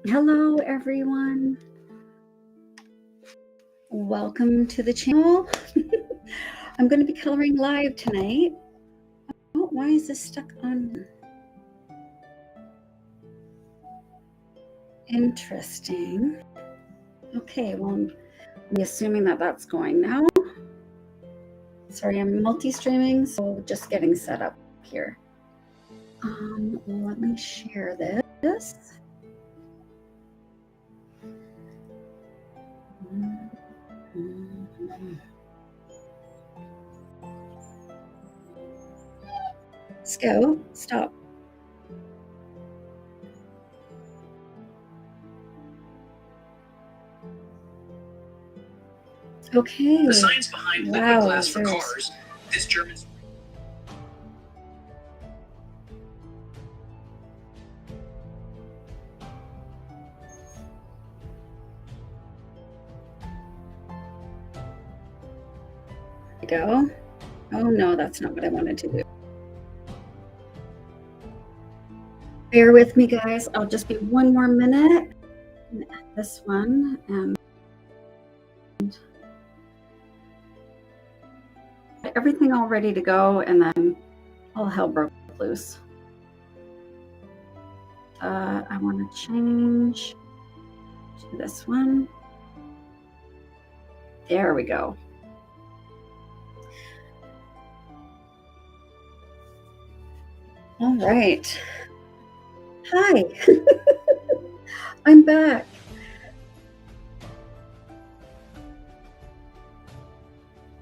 Hello everyone, welcome to the channel. I'm going to be coloring live tonight. Oh, why is this stuck on? Interesting. Okay, well, I'm assuming that that's going now. Sorry, I'm multi-streaming, so just getting set up here. Let me share this. Let's go. Stop. Okay. The science behind liquid glass for cars. This German. Go. Oh no, that's not what I wanted to do. Bear with me, guys. I'll just be one more minute. And add this one and everything all ready to go, and then all hell broke loose. I want to change to this one. There we go. All right. Hi. I'm back.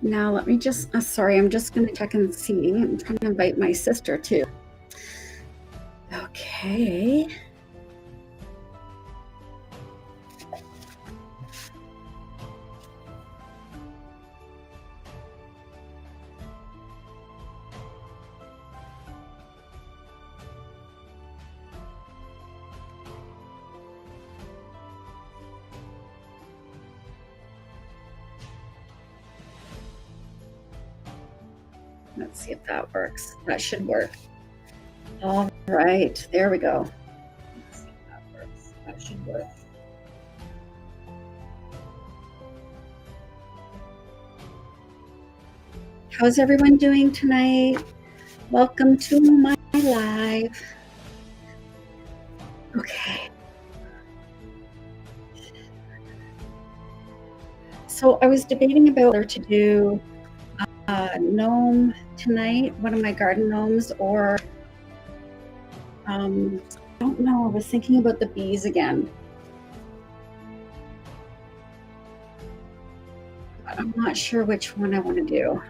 Now let me just, sorry, I'm just going to check and see. I'm trying to invite my sister too. Okay. Let's see if that works. That should work. All right, there we go. Let's see if that works. That should work. How's everyone doing tonight? Welcome to my live. Okay. So I was debating about whether to do gnome tonight, one of my garden gnomes, or I don't know. I was thinking about the bees again. But I'm not sure which one I want to do.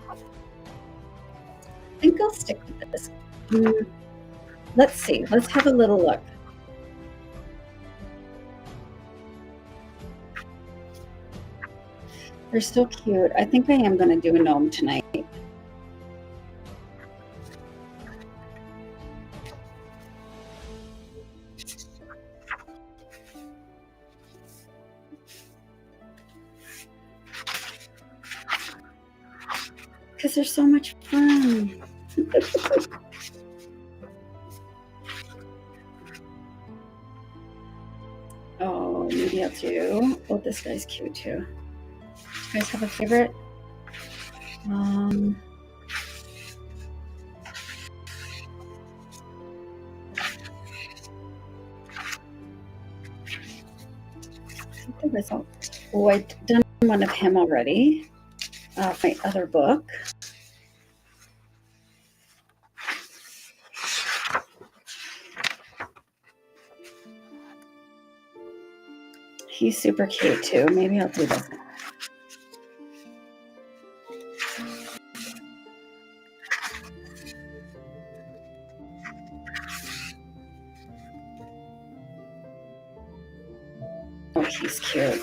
I think I'll stick with this. Let's see. Let's have a little look. They're so cute. I think I am going to do a gnome tonight. Because they're so much fun. Oh, maybe I'll do. Oh, this guy's cute too. You guys have a favorite? I think there was a, oh, I've done one of him already. My other book. He's super cute too. Maybe I'll do this. Oh, he's cute.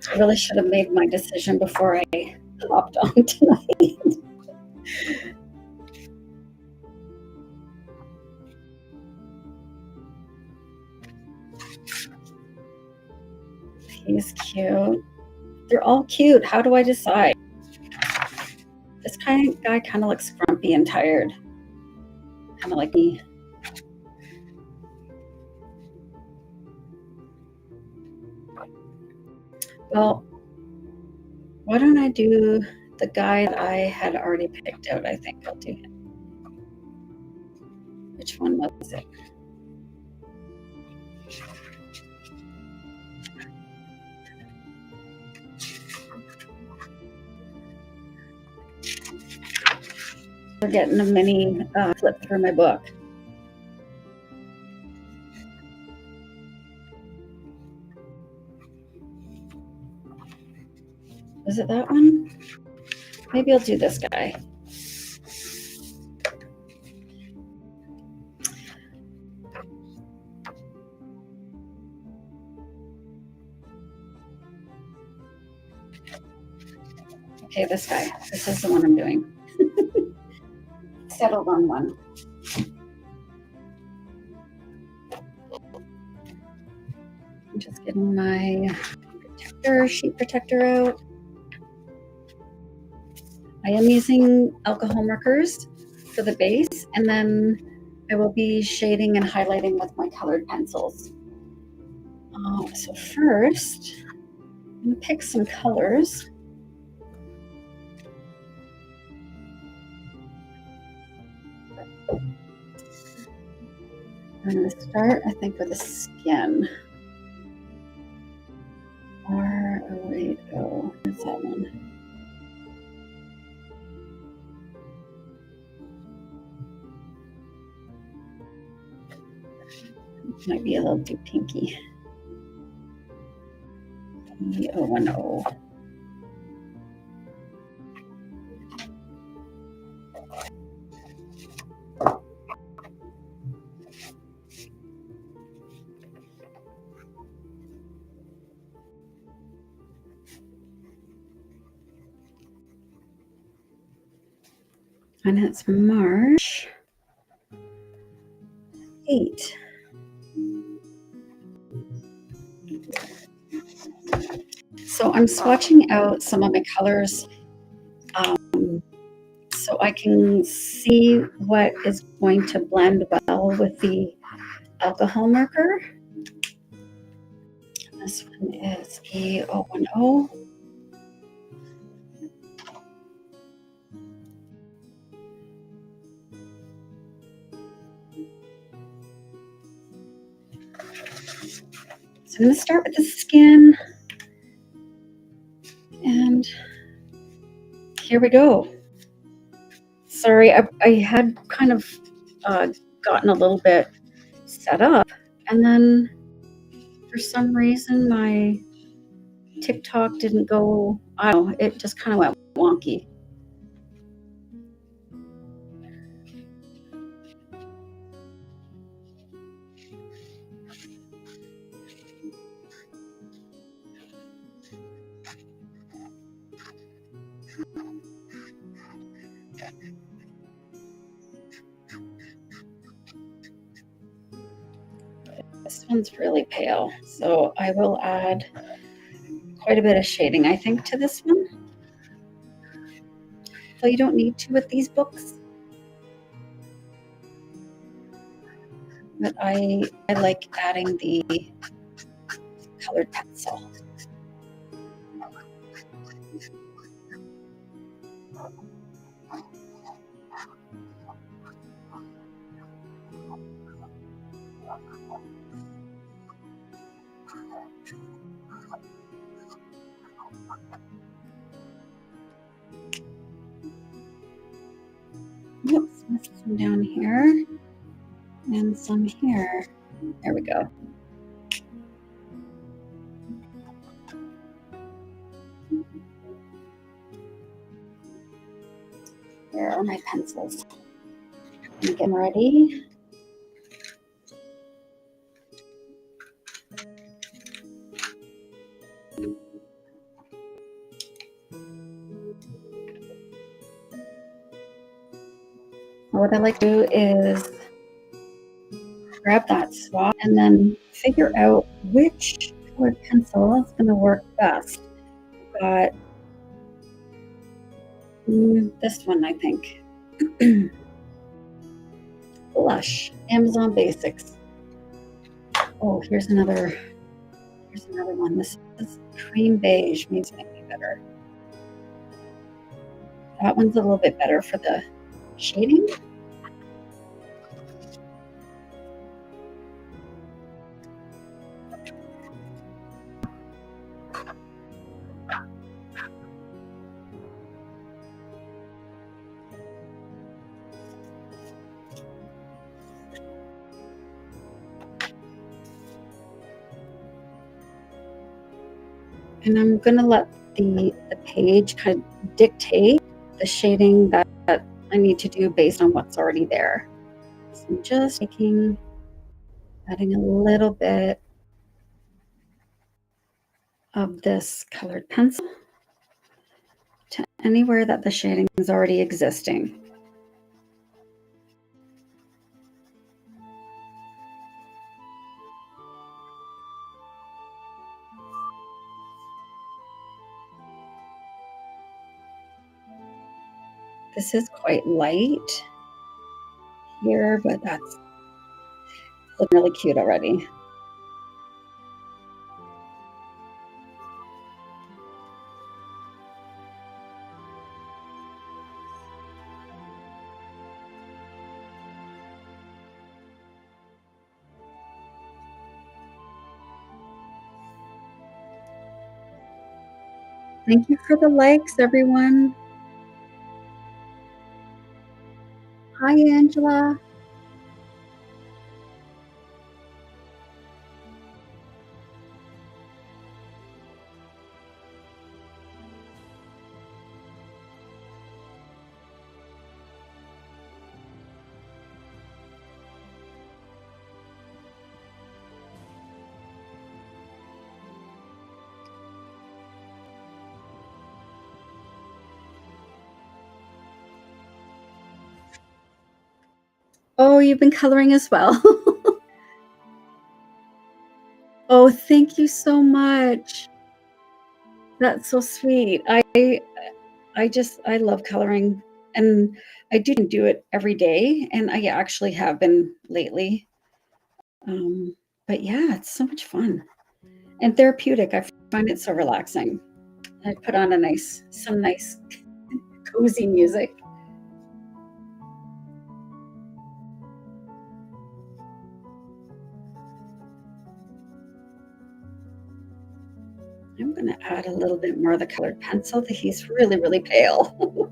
I really should have made my decision before I hopped on tonight. He's cute. They're all cute. How do I decide? This guy kind of looks grumpy and tired. Kind of like me. Well, why don't I do the guy that I had already picked out? I think I'll do him. Which one was it? We're getting a mini flip through my book. Was it that one? Maybe I'll do this guy. Okay, this guy. This is the one I'm doing. Settled on one. I'm just getting my sheet protector out. I am using alcohol markers for the base, and then I will be shading and highlighting with my colored pencils. So first, I'm going to pick some colors. I'm going to start, I think, with the skin. Or, oh wait, oh, what's that one? Might be a little too pinky. E-O-N-O. And it's March 8. So I'm swatching out some of my colors so I can see what is going to blend well with the alcohol marker. This one is E-O-N-O. So I'm going to start with the skin. And here we go. Sorry, I had kind of gotten a little bit set up, and then for some reason my TikTok didn't go, I don't know, it just kind of went wonky. This one's really pale, so I will add quite a bit of shading, I think, to this one. So you don't need to with these books. But I like adding the colored pencil. Oops, some down here and some here. There we go. Where are my pencils? Get them ready. what I like to do is grab that swatch and then figure out which colored pencil is going to work best. I've got this one, I think. Blush, Amazon Basics. Oh, here's another one. This is cream beige, maybe better. That one's a little bit better for the shading. And I'm going to let the page kind of dictate the shading that I need to do based on what's already there. So I'm just adding a little bit of this colored pencil to anywhere that the shading is already existing. This is quite light here, but that's looking really cute already. Thank you for the likes, everyone. Hi, Angela. Oh, you've been coloring as well. Oh, thank you so much. That's so sweet. I love coloring, and I do it every day, and I actually have been lately. But yeah, it's so much fun and therapeutic. I find it so relaxing. I put on some nice cozy music. I'm going to add a little bit more of the colored pencil. He's really, really pale.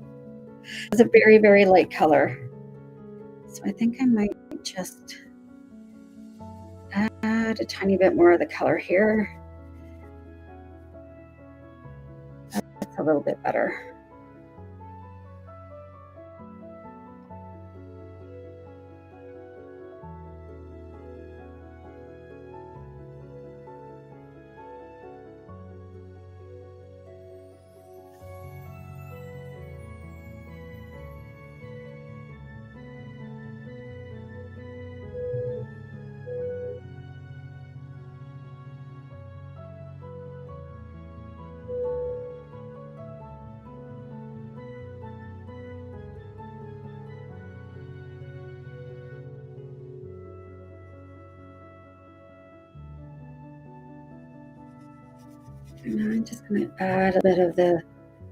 It's a very, very light color. So I think I might just add a tiny bit more of the color here. That's a little bit better. And I'm just going to add a bit of the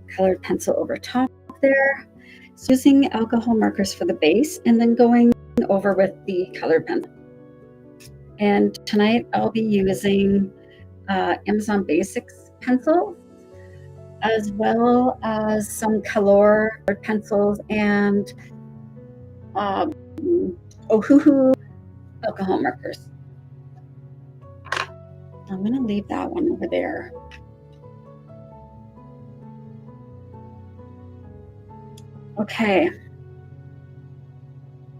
colored pencil over top there. So using alcohol markers for the base and then going over with the colored pencil. And tonight I'll be using Amazon Basics pencils, as well as some color pencils and Ohuhu alcohol markers. I'm going to leave that one over there. Okay,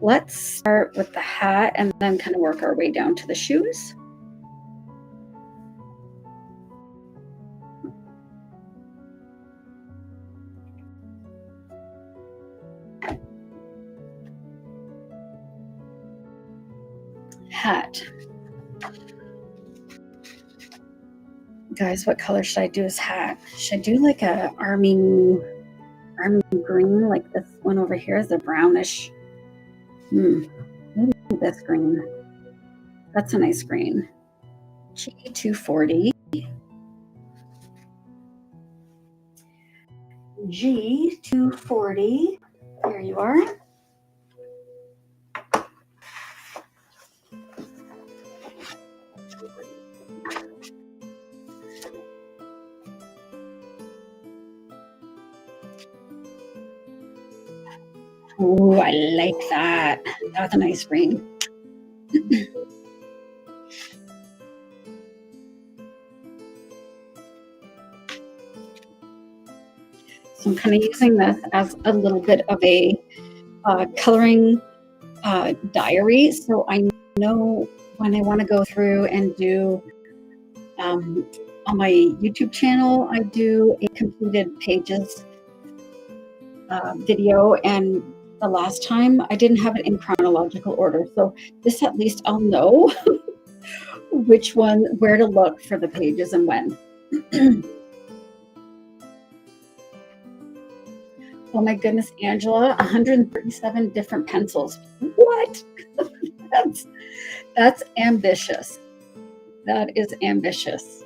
let's start with the hat and then kind of work our way down to the shoes. hat. Guys, what color should I do as hat? Should I do like a army green, like this one over here is a brownish? Maybe this green. That's a nice green. G240. G240. There you are. Oh, I like that. That's a nice green. So I'm kind of using this as a little bit of a coloring diary. So I know when I want to go through and do on my YouTube channel, I do a completed pages video, and the last time I didn't have it in chronological order. So this, at least I'll know which one, where to look for the pages and when. Oh my goodness, Angela, 137 different pencils. What? That's ambitious. That is ambitious.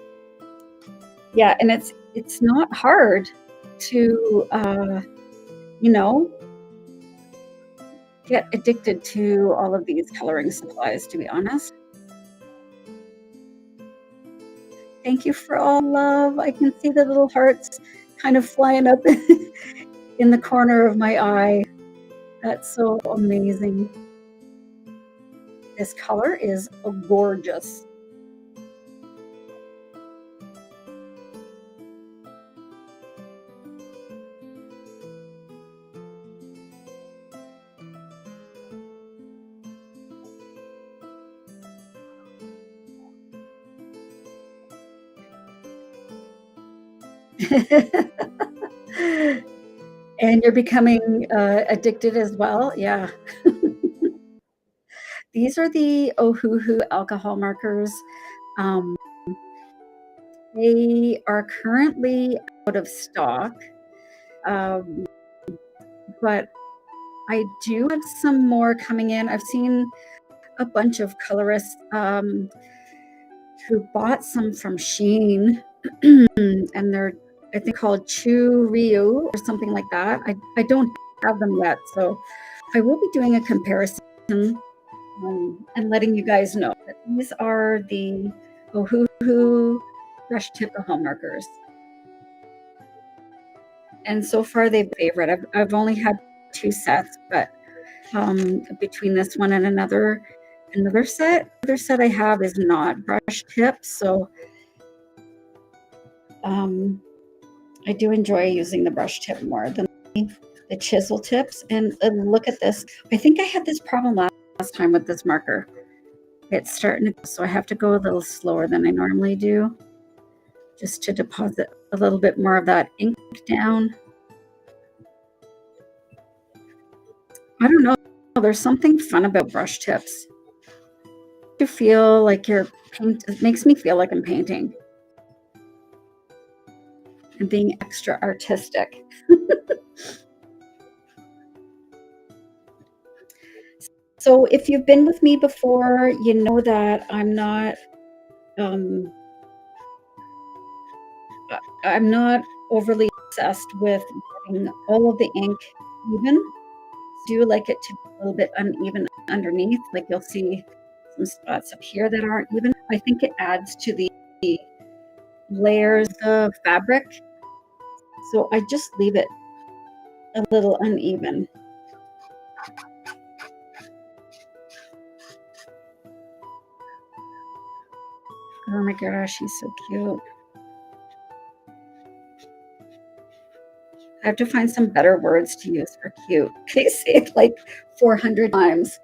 Yeah, and it's not hard to you know, get addicted to all of these coloring supplies, to be honest. Thank you for all love. I can see the little hearts kind of flying up in the corner of my eye. That's so amazing. This color is gorgeous. And you're becoming addicted as well. Yeah. These are the Ohuhu alcohol markers. They are currently out of stock, but I do have some more coming in. I've seen a bunch of colorists who bought some from Shein, and they're, I think, called Chu Ryu or something like that. I don't have them yet, so I will be doing a comparison and letting you guys know that these are the Ohuhu brush tip home markers. And so far they've favorite. I've only had 2 sets, but between this one and another set, the other set I have is not brush tips, so I do enjoy using the brush tip more than the chisel tips. And look at this. I think I had this problem last time with this marker. It's starting to, so I have to go a little slower than I normally do, just to deposit a little bit more of that ink down. I don't know. There's something fun about brush tips. You feel like you're it makes me feel like I'm painting and being extra artistic. So if you've been with me before, you know that I'm not overly obsessed with getting all of the ink even. I do like it to be a little bit uneven underneath. Like you'll see some spots up here that aren't even. I think it adds to the layers of fabric. So I just leave it a little uneven. Oh my gosh, he's so cute. I have to find some better words to use for cute. They say it like 400 times.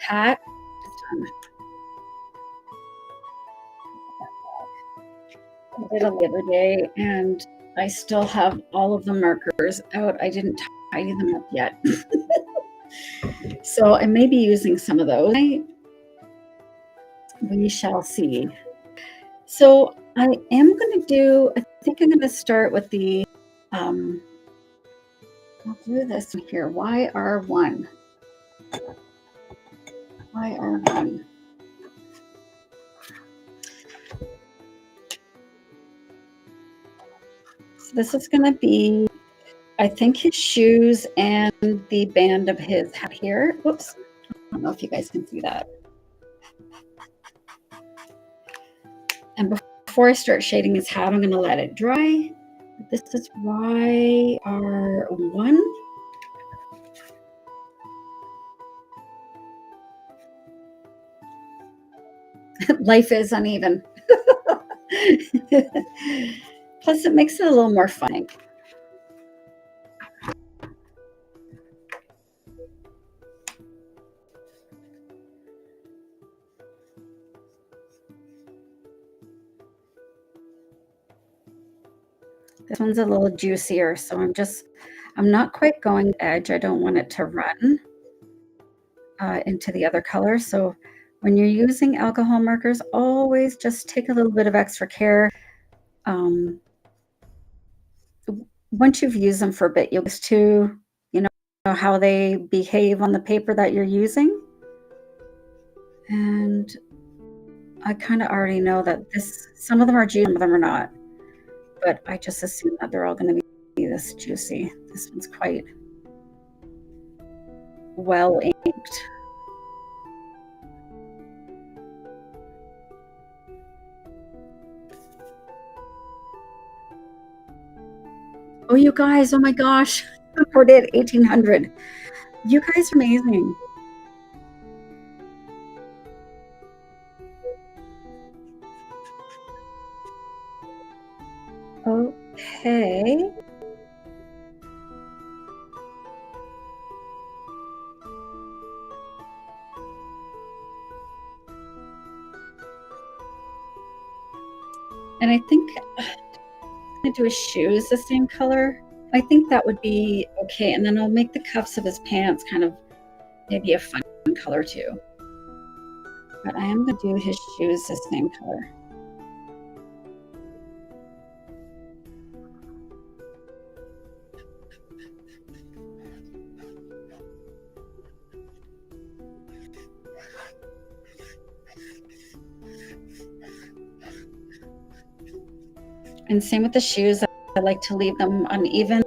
hat. I did it the other day, and I still have all of the markers out. I didn't tidy them up yet. So I may be using some of those. We shall see. So I am going to do, I think I'm going to start with the, I'll do this here, YR1. YR1. So this is going to be, I think, his shoes and the band of his hat here. Whoops. I don't know if you guys can see that. And before I start shading his hat, I'm going to let it dry. This is YR1. Life is uneven. Plus, it makes it a little more fun. This one's a little juicier, so I'm not quite going edge. I don't want it to run into the other color. So when you're using alcohol markers, always just take a little bit of extra care. Once you've used them for a bit, you'll get to, you know, how they behave on the paper that you're using. And I kind of already know that some of them are juicy, some of them are not. But I just assume that they're all going to be this juicy. This one's quite well inked. Oh, you guys, oh my gosh. We're at 1800. You guys are amazing. Okay. And I think I'm going to do his shoes the same color. I think that would be okay. And then I'll make the cuffs of his pants kind of maybe a fun color too. But I am going to do his shoes the same color. And same with the shoes. I like to leave them uneven.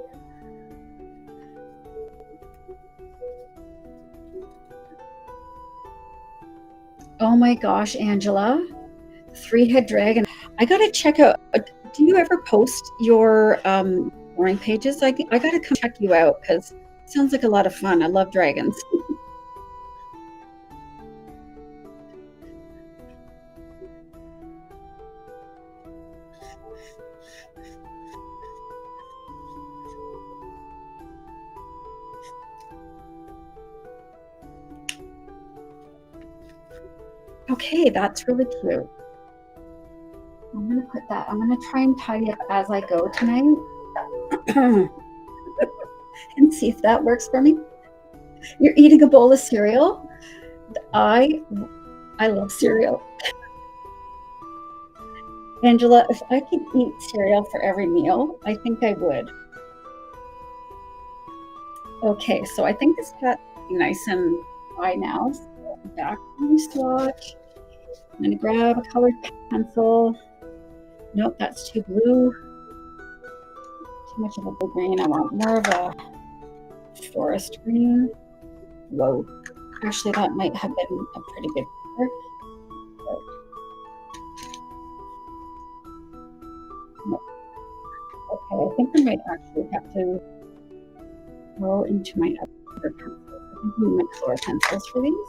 Oh my gosh, Angela, three-head dragon. I gotta check out. Do you ever post your drawing pages? I gotta come check you out because it sounds like a lot of fun. I love dragons. Okay, that's really cute. I'm gonna put that. I'm gonna try and tidy up as I go tonight, and see if that works for me. You're eating a bowl of cereal. I love cereal. Angela, if I could eat cereal for every meal, I think I would. Okay, so I think this got nice and dry now. So back on the swatch. I'm gonna grab a colored pencil. Nope, that's too blue. Too much of a blue green. I want more of a forest green. Whoa. Actually, that might have been a pretty good color. Okay, I think I might actually have to go into my other pencils. I think I need my color pencils for these.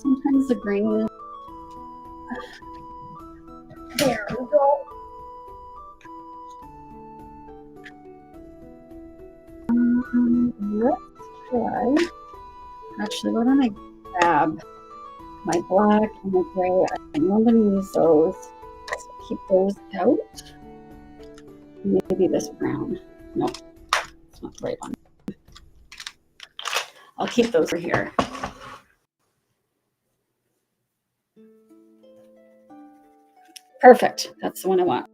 Sometimes the green. There we go. Let's try. Actually, why don't I grab my black and my gray. I'm going to use those. So keep those out. Maybe this brown. No, it's not the right one. I'll keep those over here. Perfect. That's the one I want.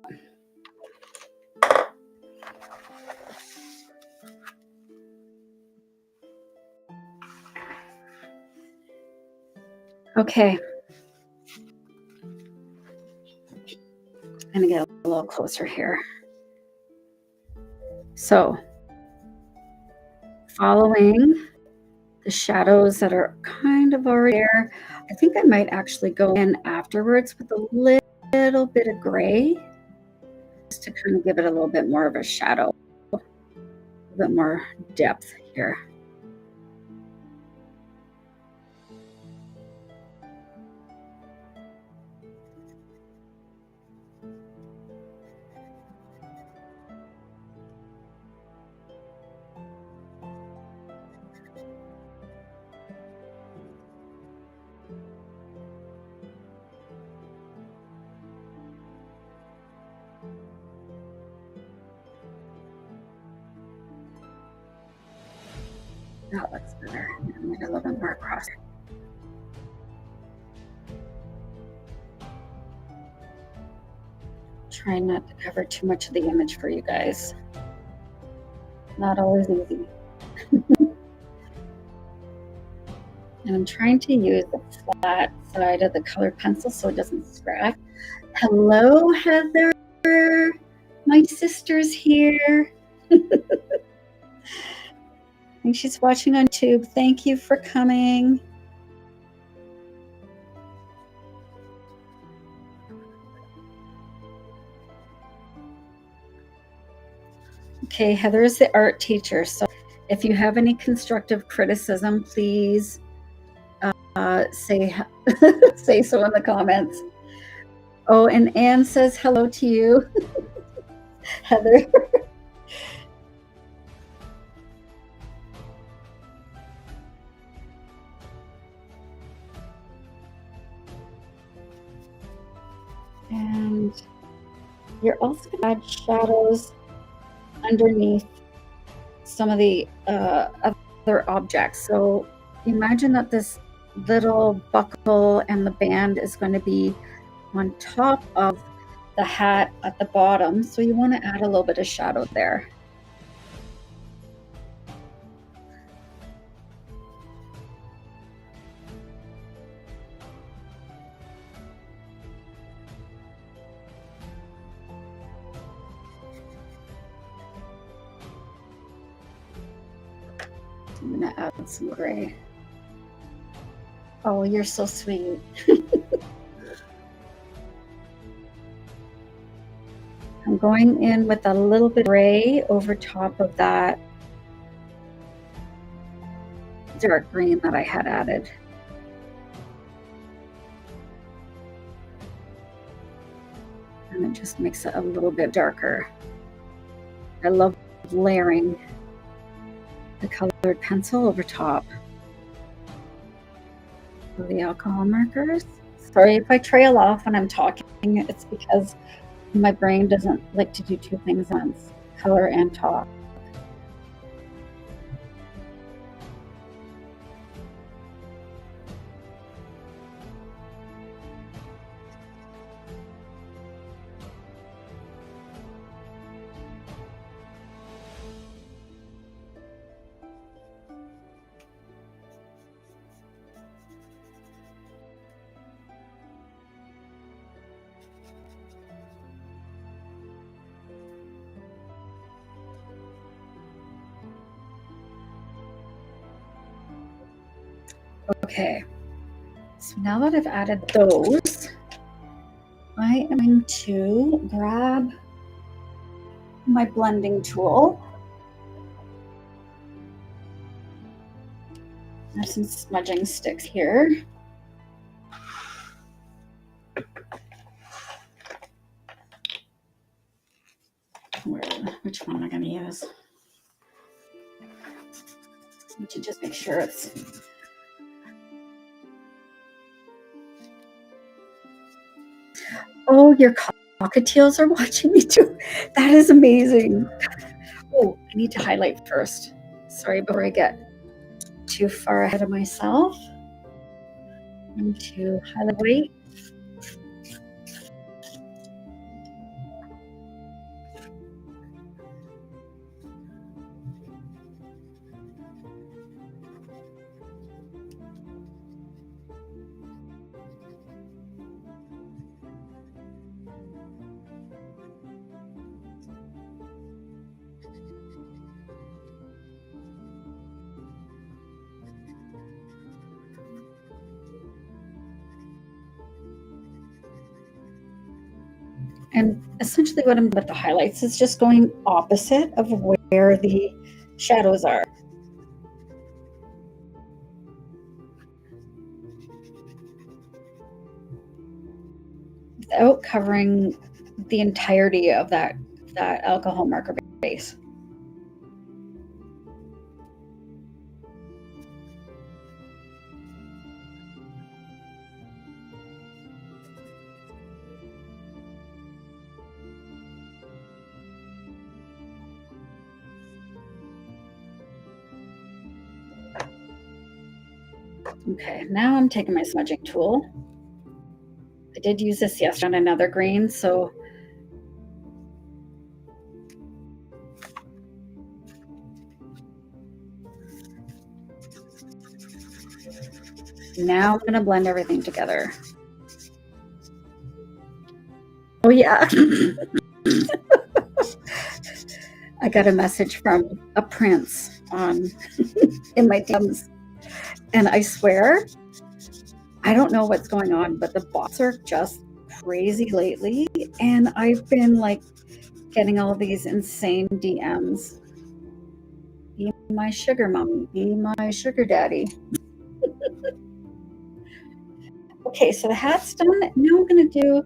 Okay. I'm going to get a little closer here. So, following the shadows that are kind of already there, I think I might actually go in afterwards with a little bit of gray just to kind of give it a little bit more of a shadow, a bit more depth here. That looks better. Make it a little bit more across. Try not to cover too much of the image for you guys. Not always easy. And I'm trying to use the flat side of the colored pencil so it doesn't scratch. Hello, Heather. My sister's here. I think she's watching on YouTube. Thank you for coming. Okay, Heather is the art teacher. So if you have any constructive criticism, please say say so in the comments. Oh, and Anne says hello to you, Heather. And you're also going to add shadows underneath some of the other objects. So imagine that this little buckle and the band is going to be on top of the hat at the bottom. So you want to add a little bit of shadow there. I'm going to add some gray. Oh, you're so sweet. I'm going in with a little bit of gray over top of that dark green that I had added. And it just makes it a little bit darker. I love layering the colored pencil over top of the alcohol markers. Sorry if I trail off when I'm talking. It's because my brain doesn't like to do two things at once, color and talk. Okay, so now that I've added those, I am going to grab my blending tool. I have some smudging sticks here. Which one am I going to use? I need to just make sure it's Oh, your cockatiels are watching me too. That is amazing. Oh, I need to highlight first. Sorry, before I get too far ahead of myself. I need to highlight white. And essentially what I'm doing with the highlights is just going opposite of where the shadows are. Without covering the entirety of that alcohol marker base. Okay, now I'm taking my smudging tool. I did use this yesterday on another green, so now I'm going to blend everything together. Oh yeah. I got a message from a prince on in my DMs, and I swear, I don't know what's going on, but the bots are just crazy lately, and I've been like getting all these insane DMs. Be my sugar mommy, be my sugar daddy. Okay, so the hat's done. Now I'm going to do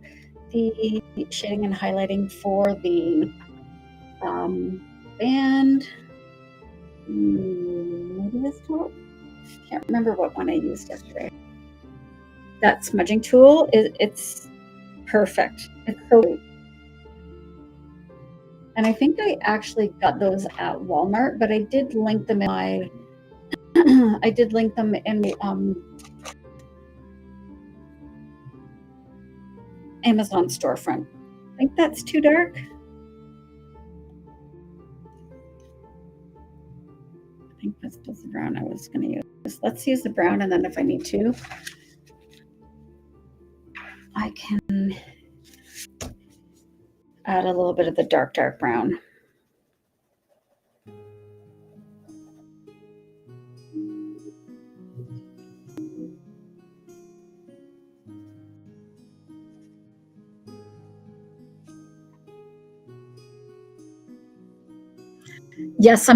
the shading and highlighting for the band. Maybe this tool? Can't remember what one I used yesterday. That smudging tool, it's perfect. It's so great. And I think I actually got those at Walmart, but I did link them in my I did link them in the Amazon storefront. I think that's too dark. I think that's just the brown I was going to use. Let's use the brown, and then if I need to, I can add a little bit of the dark brown. Yes, I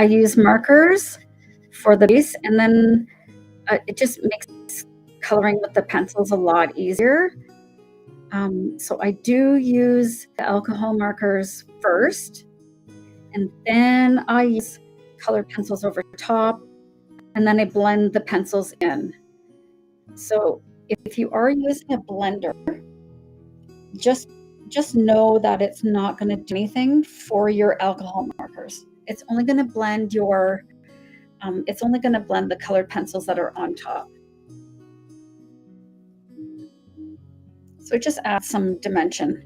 use markers for the base, and then it just makes coloring with the pencils a lot easier. So I do use the alcohol markers first, and then I use colored pencils over top, and then I blend the pencils in. So if you are using a blender, just know that it's not going to do anything for your alcohol markers. It's only going to blend your it's only going to blend the colored pencils that are on top. So it just adds some dimension.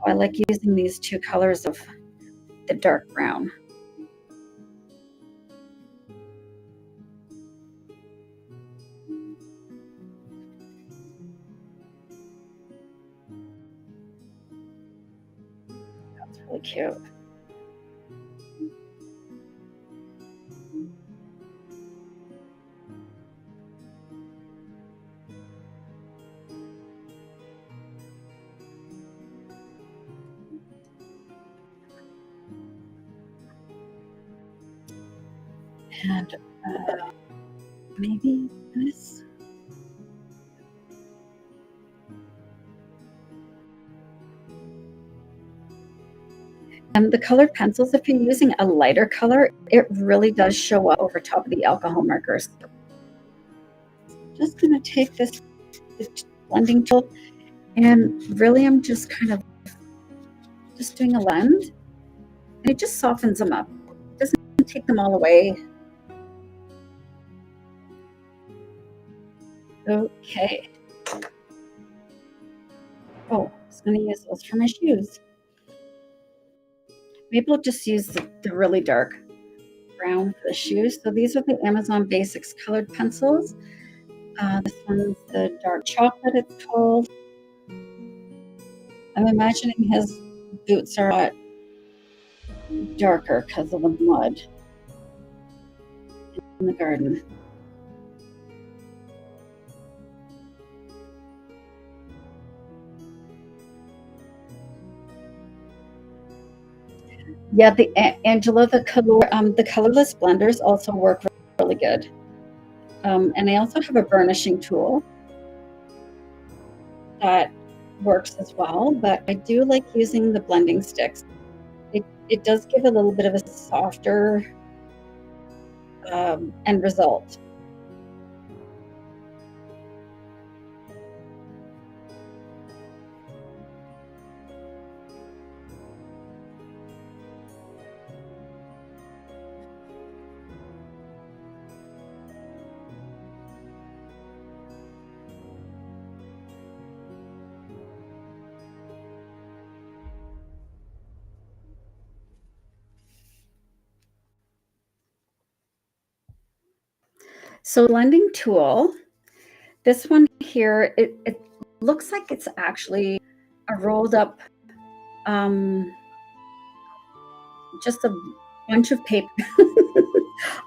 I like using these two colors of the dark brown. That's really cute. And maybe this. And the colored pencils, if you're using a lighter color, it really does show up over top of the alcohol markers. just going to take this blending tool, and really I'm just kind of just doing a blend, and it just softens them up. It doesn't take them all away. Okay. Oh, I was going to use those for my shoes. Maybe I'll just use the really dark brown for the shoes. So these are the Amazon Basics colored pencils. This one's the dark chocolate, it's called. I'm imagining his boots are a lot darker because of the mud in the garden. Yeah, Angela, the colorless blenders also work really good. And I also have a burnishing tool that works as well, but I do like using the blending sticks. It does give a little bit of a softer end result. So blending tool, this one here, it looks like it's actually a rolled up, just a bunch of paper.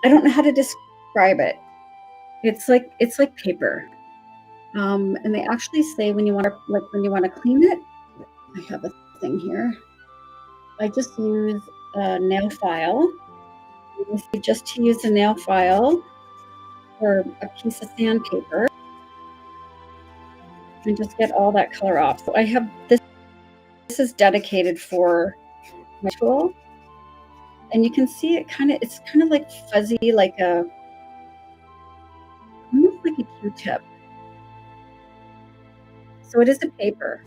I don't know how to describe it. It's like paper. And they actually say when you want to clean it, I have a thing here. I just use a nail file. Just to use a nail file or a piece of sandpaper and just get all that color off. So I have this. This is dedicated for my tool, and you can see it's kind of like fuzzy, like almost like a Q-tip. So it is a paper.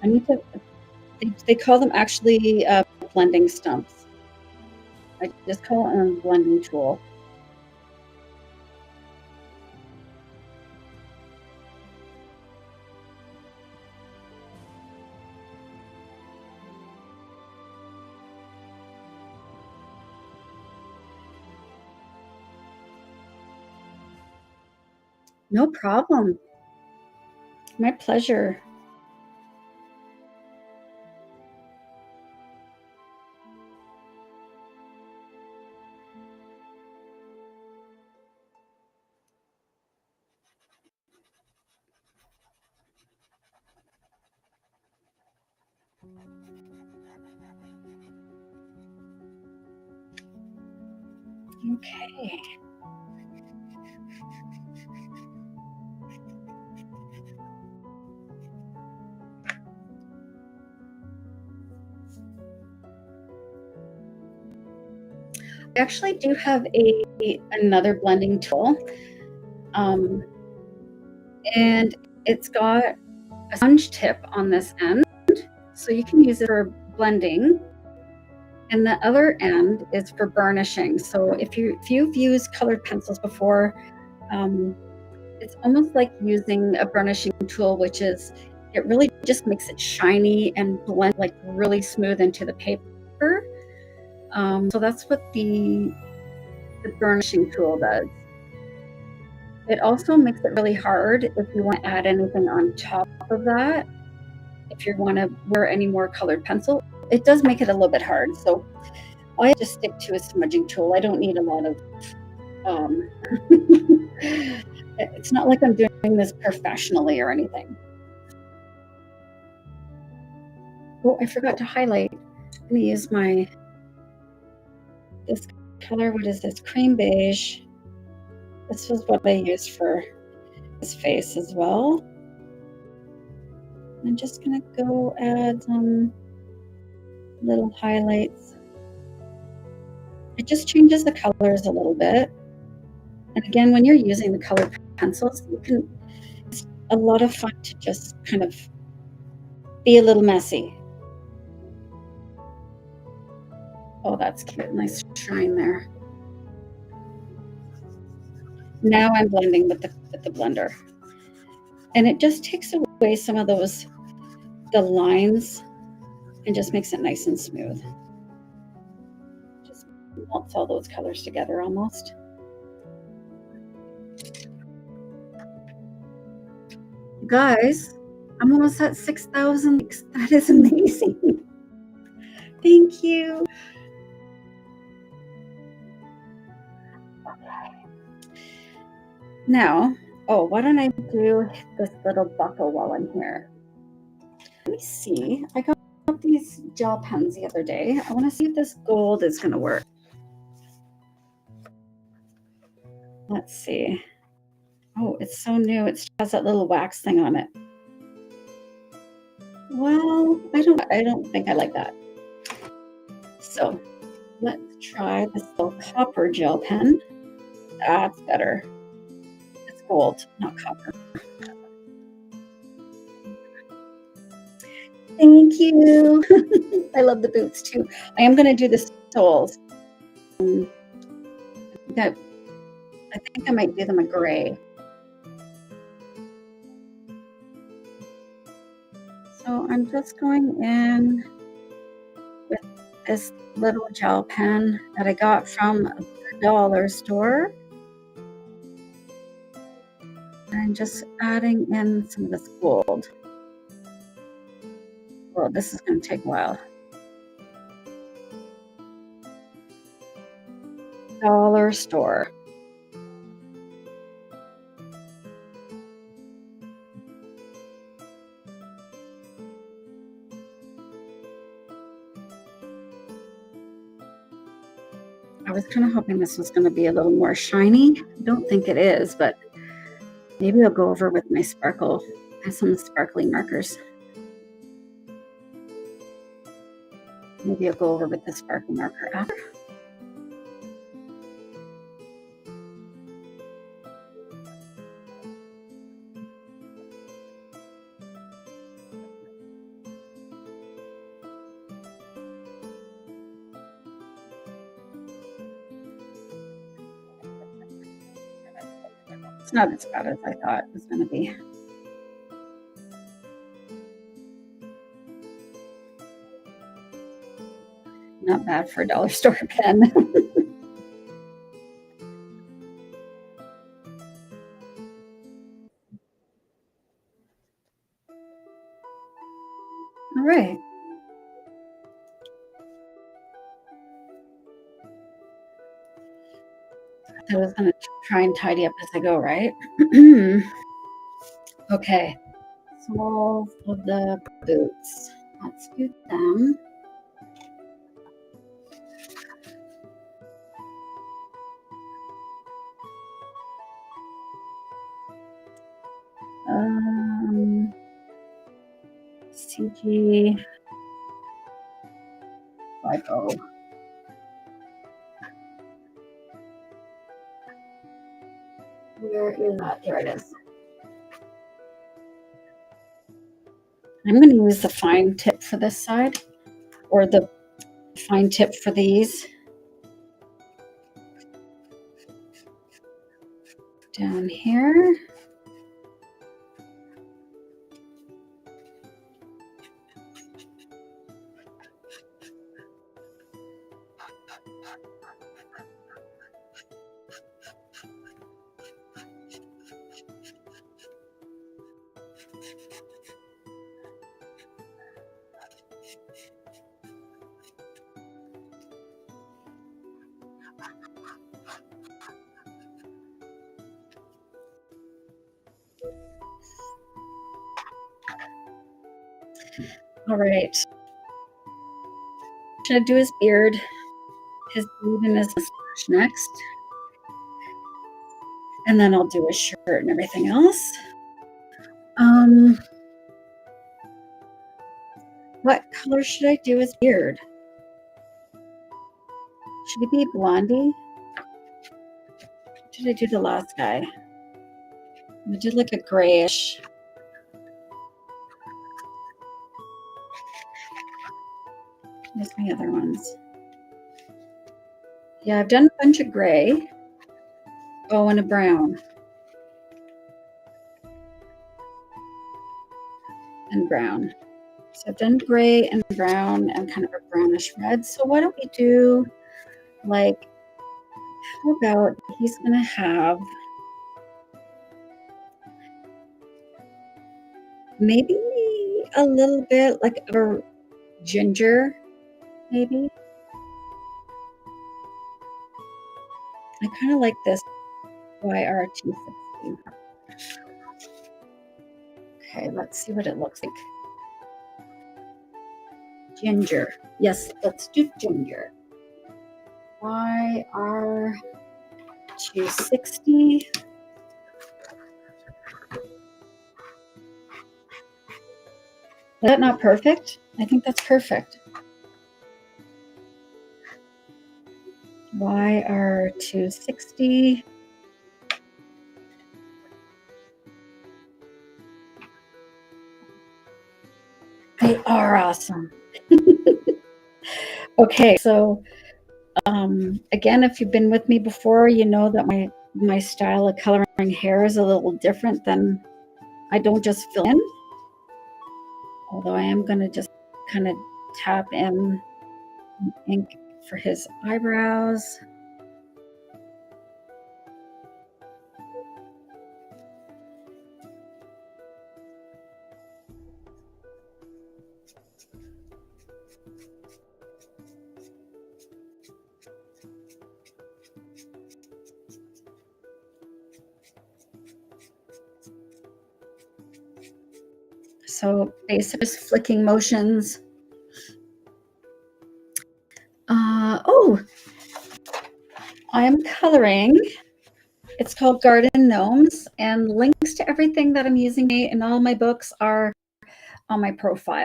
I need to. They call them actually blending stumps. I just call it a blending tool. No problem. My pleasure. Okay. I actually do have another blending tool, and it's got a sponge tip on this end, so you can use it for blending, and the other end is for burnishing. So if you've used colored pencils before, it's almost like using a burnishing tool, which is it really just makes it shiny and blend like really smooth into the paper. So that's what the burnishing tool does. It also makes it really hard if you want to add anything on top of that. If you want to wear any more colored pencil, it does make it a little bit hard. So I just stick to a smudging tool. I don't need a lot of, it's not like I'm doing this professionally or anything. Oh, I forgot to highlight. I'm going to use this color. What is this? Cream beige. This was what I used for his face as well. I'm just going to go add some little highlights. It just changes the colors a little bit. And again, when you're using the colored pencils, it's a lot of fun to just kind of be a little messy. Oh, that's cute. Nice shine there. Now I'm blending with the blender. And it just takes away some of the lines and just makes it nice and smooth. Just melts all those colors together almost. You guys, I'm almost at 6,000 likes. That is amazing. Thank you. Now, oh, why don't I do this little buckle while I'm here? Let me see. I got these gel pens the other day. I want to see if this gold is going to work. Let's see. Oh, it's so new. It has that little wax thing on it. Well, I don't think I like that. So let's try this little copper gel pen. That's better. It's gold, not copper. Thank you. I love the boots too. I am going to do the soles. I think I might do them a gray. So I'm just going in with this little gel pen that I got from the dollar store. And just adding in some of this gold. Well, this is going to take a while. Dollar store. I was kind of hoping this was going to be a little more shiny. I don't think it is, but maybe I'll go over with my sparkle and some sparkly markers. Maybe I'll go over with the sparkle marker after. It's not as bad as I thought it was going to be. Not bad for a dollar store pen. All right. I was going to try and tidy up as I go, right? Okay. Soles of the boots. Let's do them. CG 50. Where is that? There it is. I'm going to use the fine tip for this side, or the fine tip for these. Down here. All right. Should I do his beard? His beard and his mustache next. And then I'll do his shirt and everything else. What color should I do his beard? Should he be blondie? What did I do the last guy? I did like a grayish. There's my other ones. Yeah, I've done a bunch of gray. Oh, and a brown. And brown. So I've done gray and brown and kind of a brownish red. So why don't we do like, how about he's going to have maybe a little bit like a ginger, maybe. I kind of like this YR260. Okay, let's see what it looks like. Ginger. Yes, let's do ginger. YR260. Is that not perfect? I think that's perfect. YR260. They are awesome. Okay, so again, if you've been with me before, you know that my style of coloring hair is a little different than, I don't just fill in, although I am going to just kind of tap in ink for his eyebrows. So basically just flicking motions. Oh, I am coloring. It's called Garden Gnomes, and links to everything that I'm using in all my books are on my profile.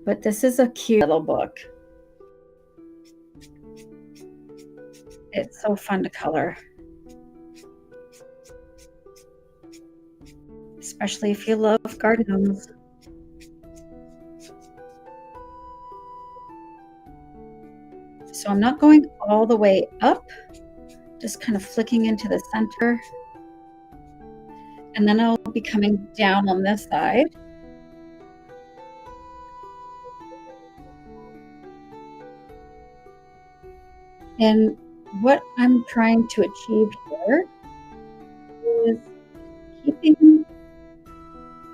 But this is a cute little book. It's so fun to color, especially if you love garden gnomes. So I'm not going all the way up, just kind of flicking into the center. And then I'll be coming down on this side. And what I'm trying to achieve here is keeping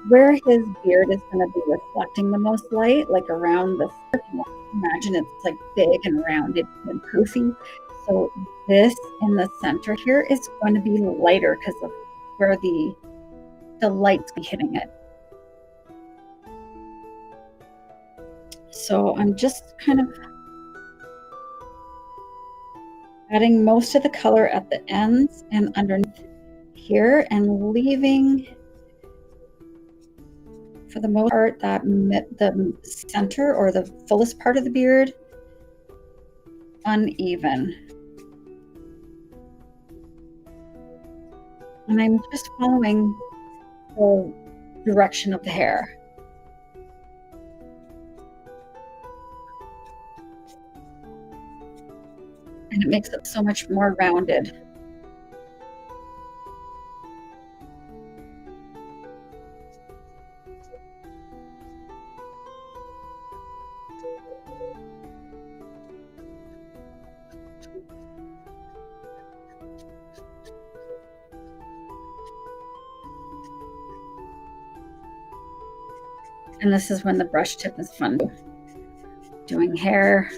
where his beard is going to be reflecting the most light, like around the circle. Imagine it's like big and rounded and poofy. So this in the center here is going to be lighter because of where the light's be hitting it. So I'm just kind of adding most of the color at the ends and underneath here, and leaving, for the most part, that the center or the fullest part of the beard uneven. And I'm just following the direction of the hair. And it makes it so much more rounded. And this is when the brush tip is fun. Doing hair,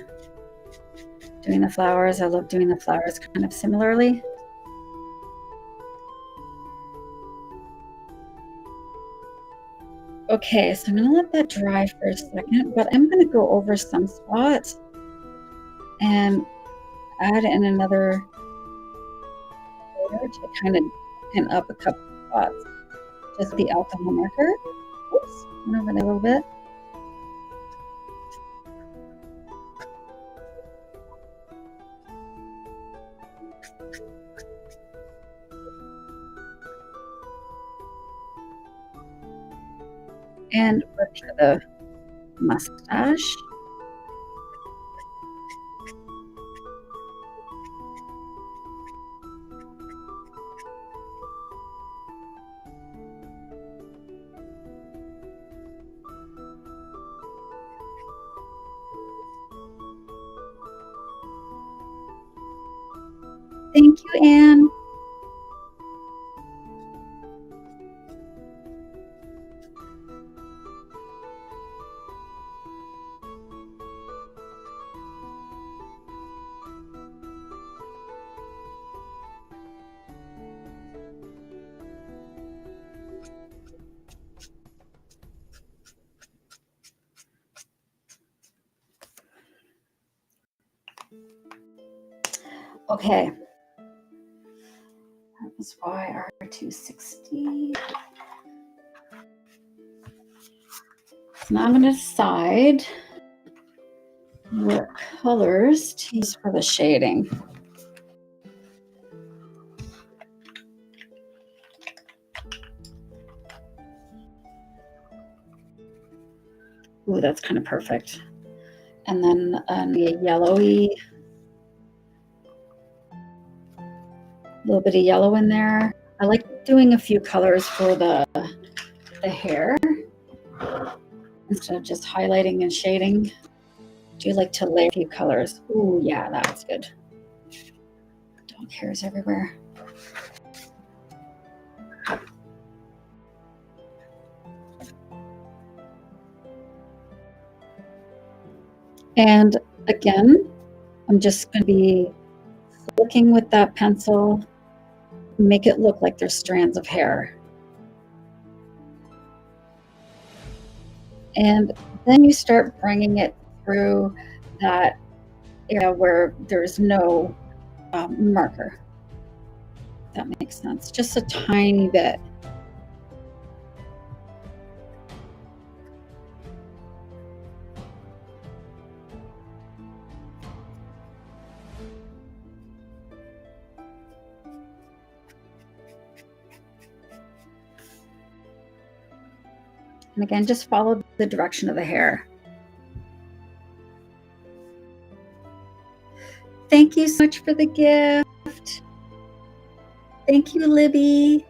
doing the flowers. I love doing the flowers kind of similarly. Okay, so I'm going to let that dry for a second, but I'm going to go over some spots and add in another layer to kind of pin up a couple spots. Just the alcohol marker. Oops, went over there a little bit. And repair the mustache. Thank you, Anne. Okay. That was YR260. So now I'm going to decide what colors to use for the shading. Ooh, that's kind of perfect. And then a yellowy, a little bit of yellow in there. I like doing a few colors for the hair instead of just highlighting and shading. Do you like to layer a few colors? Ooh, yeah, that's good. Dog hairs everywhere. And again, I'm just going to be flicking with that pencil, make it look like there's strands of hair. And then you start bringing it through that area where there's no marker. If that makes sense. Just a tiny bit. And again, just follow the direction of the hair. Thank you so much for the gift. Thank you, Libby.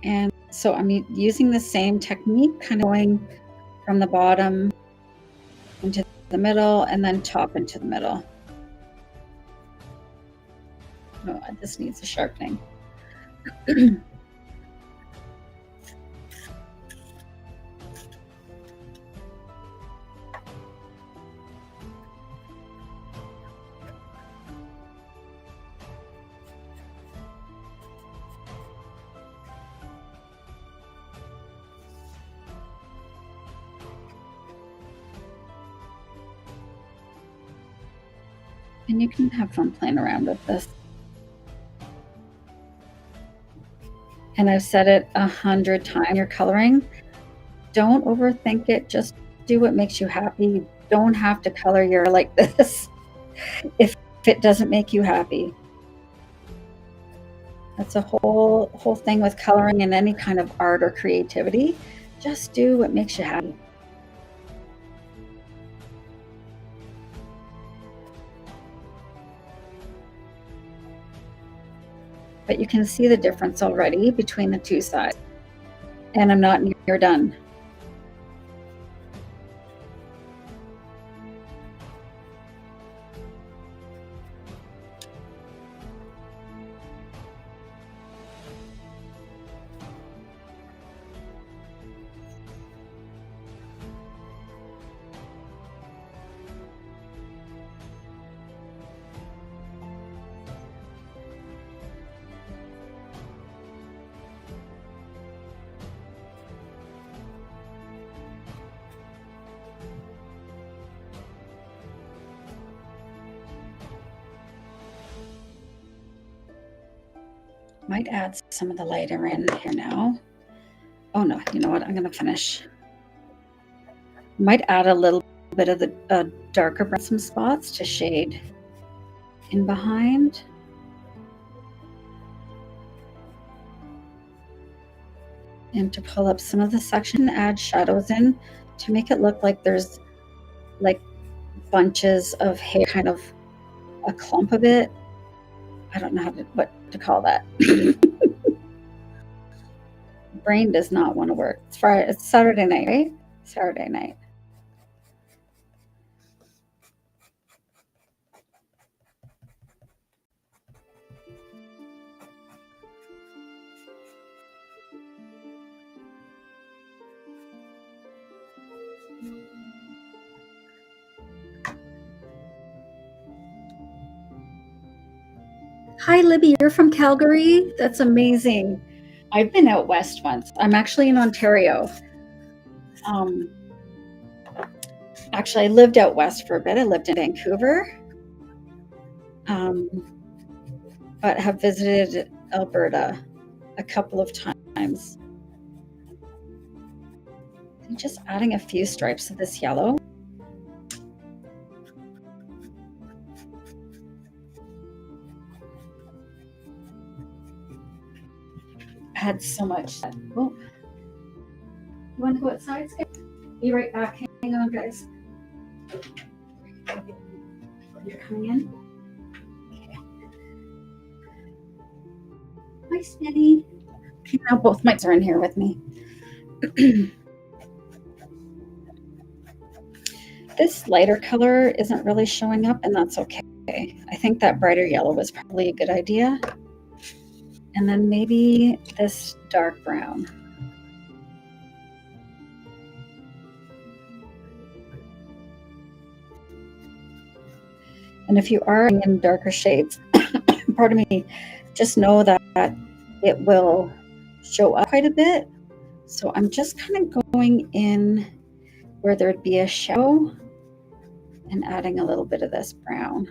And so I'm using the same technique, kind of going from the bottom into the middle and then top into the middle. Oh, this needs a sharpening. And you can have fun playing around with this. And I've said it 100 times, you're coloring. Don't overthink it. Just do what makes you happy. You don't have to color your hair like this if it doesn't make you happy. That's a whole thing with coloring and any kind of art or creativity. Just do what makes you happy. But you can see the difference already between the two sides. And I'm not near done. Might add some of the lighter in here now. Oh no, you know what? I'm going to finish. Might add a little bit of the darker brown, some spots to shade in behind. And to pull up some of the section, add shadows in to make it look like there's like bunches of hair, kind of a clump of it. I don't know what to call that. Brain does not want to work. It's Saturday night, right? Saturday night. Hi, Libby. You're from Calgary? That's amazing. I've been out west once. I'm actually in Ontario. Actually, I lived out west for a bit. I lived in Vancouver, but have visited Alberta a couple of times. I'm just adding a few stripes of this yellow. Add so much. Oh, you want to go outside? Be right back. Hang on, guys. You're coming in? Okay. Hi, Smitty. Okay, now both mics are in here with me. This lighter color isn't really showing up, and that's okay. I think that brighter yellow was probably a good idea. And then maybe this dark brown. And if you are in darker shades, pardon me, just know that it will show up quite a bit. So I'm just kind of going in where there'd be a shadow and adding a little bit of this brown.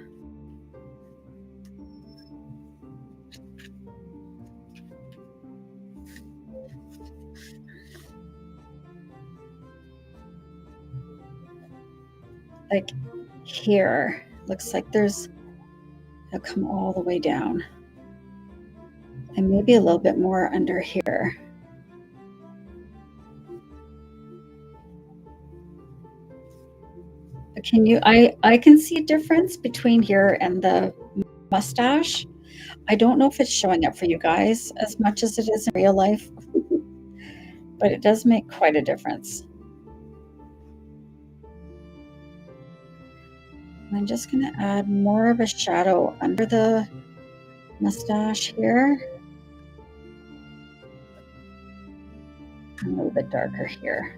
Like here, looks like it'll come all the way down. And maybe a little bit more under here. I can see a difference between here and the mustache. I don't know if it's showing up for you guys as much as it is in real life, but it does make quite a difference. And I'm just going to add more of a shadow under the mustache here. And a little bit darker here.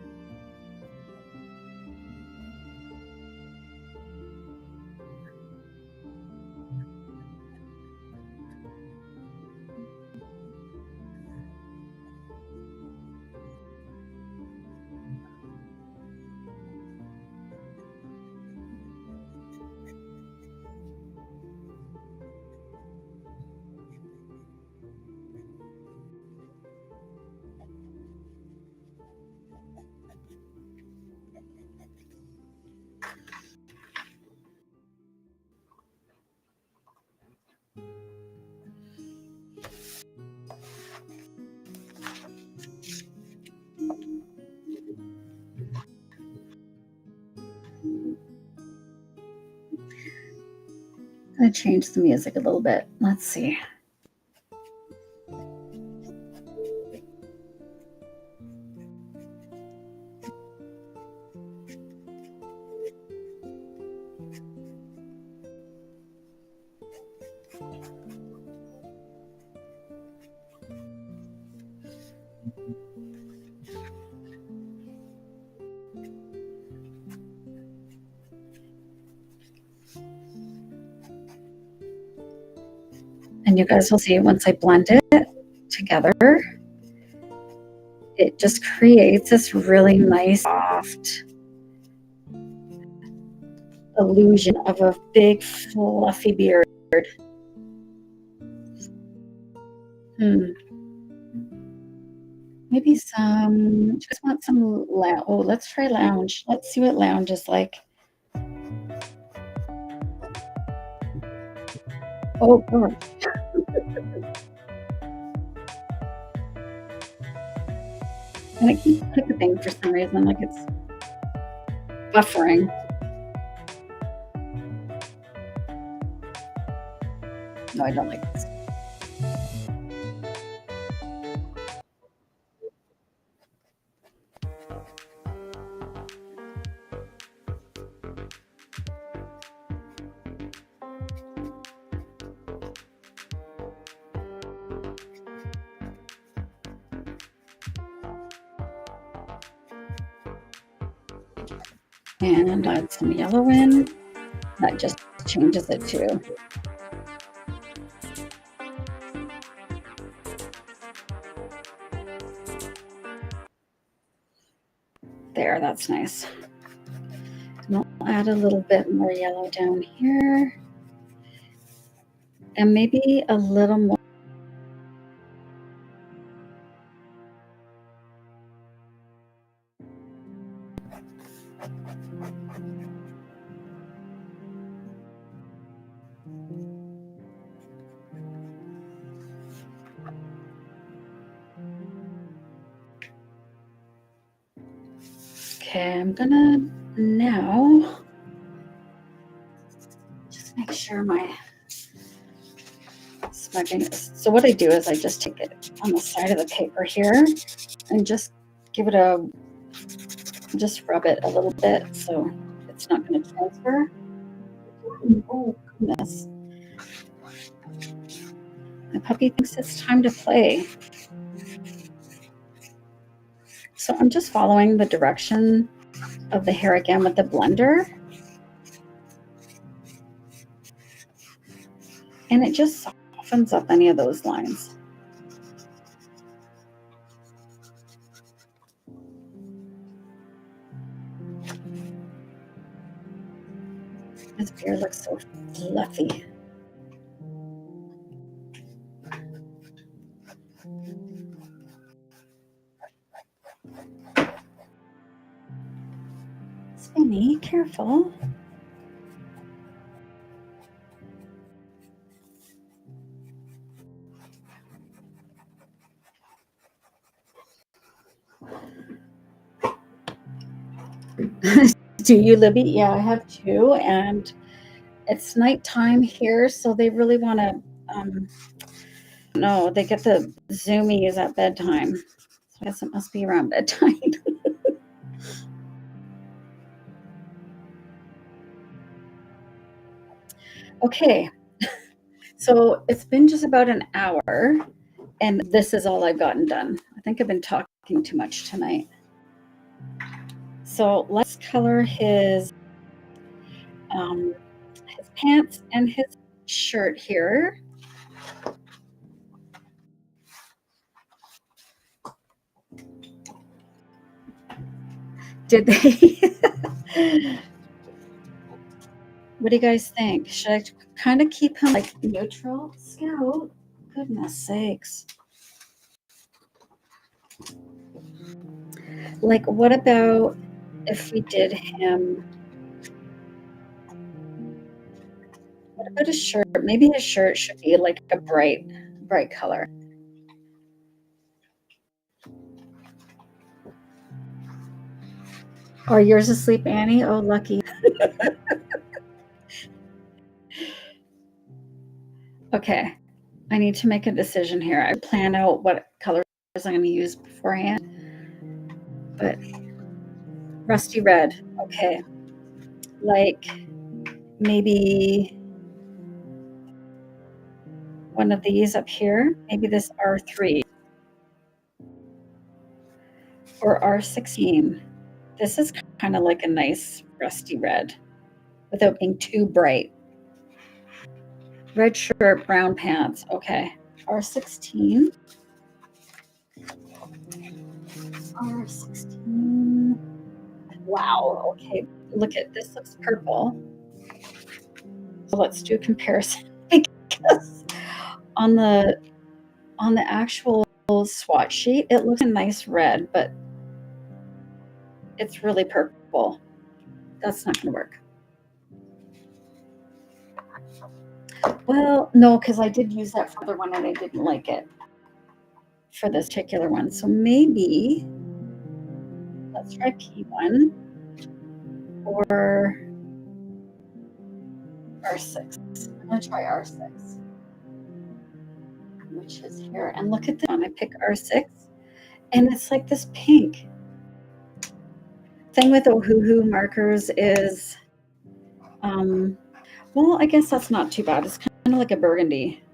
I'm going to change the music a little bit. Let's see. And you guys will see once I blend it together, it just creates this really nice, soft illusion of a big, fluffy beard. Maybe just want some lounge. Oh, let's try lounge. Let's see what lounge is like. Oh, God. And it keeps hiccuping for some reason, like it's buffering. No, I don't like this. And add some yellow in. That just changes it too. There, that's nice. And I'll add a little bit more yellow down here. And maybe a little more. Okay, I'm gonna now just make sure my smudging is. So what I do is I just take it on the side of the paper here and just give it a, just rub it a little bit so it's not going to transfer. Oh goodness. The puppy thinks it's time to play. So I'm just following the direction of the hair again with the blender. And it just softens up any of those lines. His beard looks so fluffy. Spinny, careful. Do you, Libby? Yeah, I have two, and it's nighttime here, so they really want to, no, they get the zoomies at bedtime. So I guess it must be around bedtime. Okay, so it's been just about an hour, and this is all I've gotten done. I think I've been talking too much tonight. So let's color his pants and his shirt here. Did they? What do you guys think? Should I kind of keep him like neutral? Scout, goodness sakes. Like, what about if we did him? What about his shirt? Maybe his shirt should be like a bright color. Are yours asleep, Annie? Oh, lucky. Okay, I need to make a decision here. I plan out what colors I'm going to use beforehand. But rusty red, okay. Like maybe one of these up here, maybe this R3 or R16. This is kind of like a nice rusty red without being too bright. Red shirt, brown pants. Okay. R16. R16. Wow. Okay. Look at this. Looks purple. So let's do a comparison because on the actual swatch sheet, it looks a nice red, but it's really purple. That's not going to work. Well, no, because I did use that for the other one and I didn't like it for this particular one. So maybe let's try P1 or R6. I'm going to try R6, which is here. And look at this one. I pick R6, and it's like this pink. Thing with Ohuhu markers is, well, I guess that's not too bad. It's kind of like a burgundy.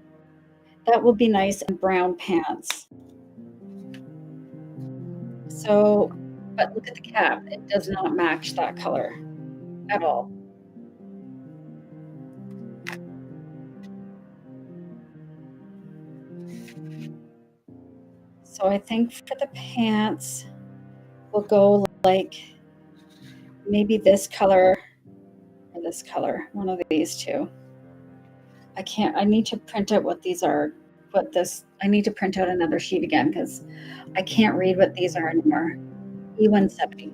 That will be nice in brown pants. So, but look at the cap. It does not match that color at all. So I think for the pants, we'll go like maybe this color or this color, one of these two. I need to print out what these are, I need to print out another sheet again because I can't read what these are anymore. E170.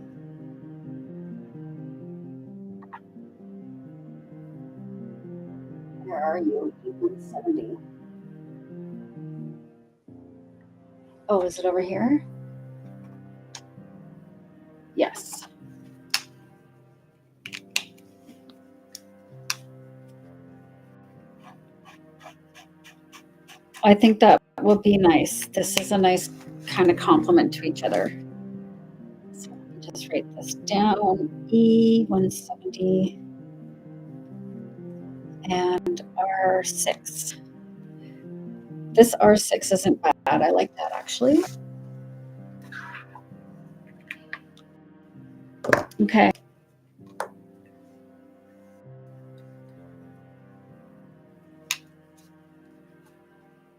Where are you? E170. Oh, is it over here? Yes. I think that will be nice. This is a nice kind of complement to each other. So let me just write this down. E170 and R6. This R6 isn't bad. I like that actually. Okay.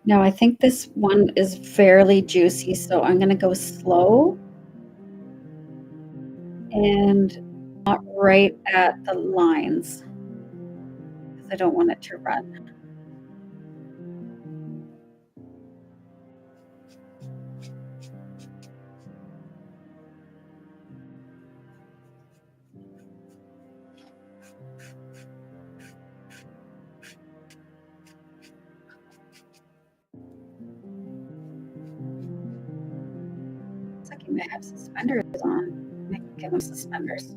Now I think this one is fairly juicy, so I'm going to go slow and not right at the lines because I don't want it to run. Looks like you may have suspenders on. I can give them suspenders.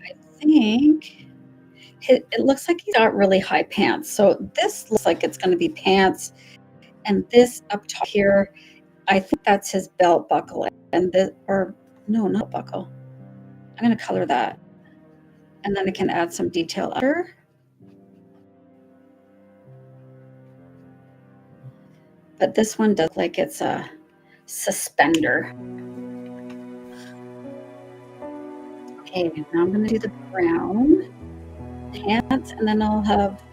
I think it looks like he's got really high pants. So this looks like it's going to be pants. And this up top here, I think that's his belt buckle. And this, or no, not buckle. I'm going to color that. And then I can add some detail under. But this one does like it's a suspender. Okay, now I'm going to do the brown pants, and then I'll have,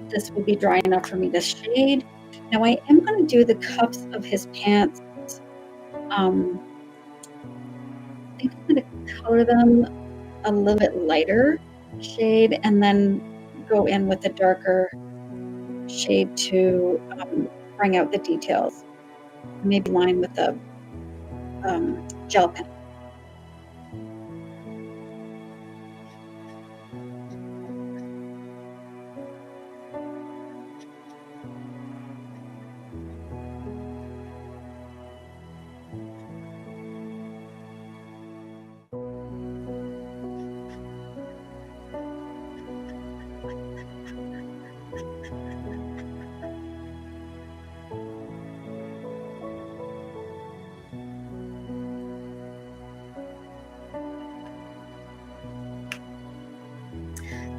this will be dry enough for me to shade. Now I am going to do the cuffs of his pants. I think I'm going to color them a little bit lighter shade and then go in with a darker shade to bring out the details. Maybe line with the gel pen.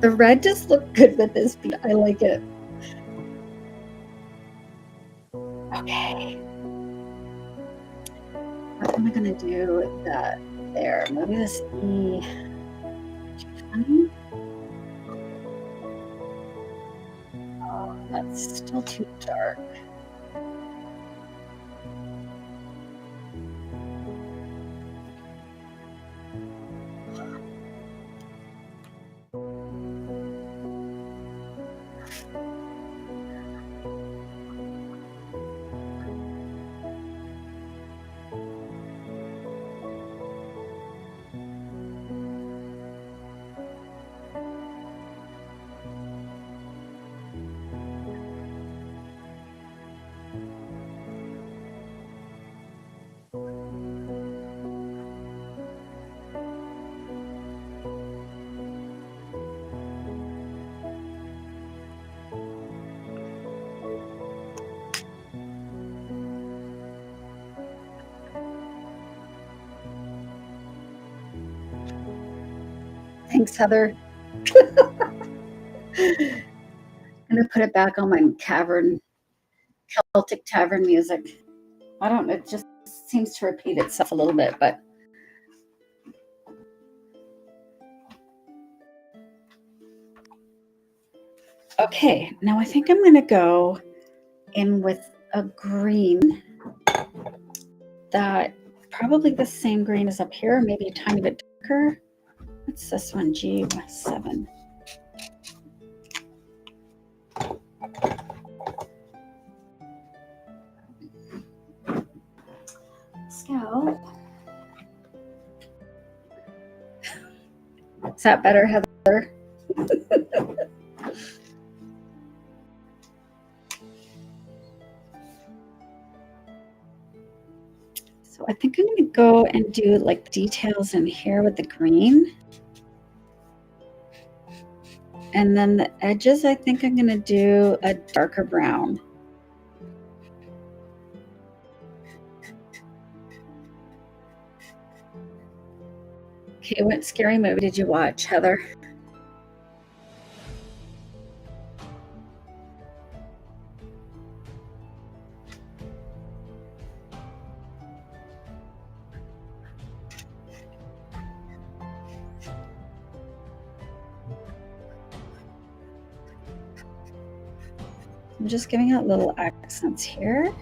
The red does look good with this bead. I like it. Okay. What am I gonna do with that there? Maybe this E. Funny. Oh, that's still too dark. Thanks, Heather. I'm gonna put it back on my Celtic tavern music. I don't know, it just seems to repeat itself a little bit, but okay, now I think I'm gonna go in with a green that probably the same green as up here, maybe a tiny bit darker. What's this one? G7. Scalp. Is that better, Heather? So I think I'm going to go and do like the details in here with the green. And then the edges, I think I'm going to do a darker brown. Okay, what scary movie did you watch, Heather? I'm just giving out little accents here.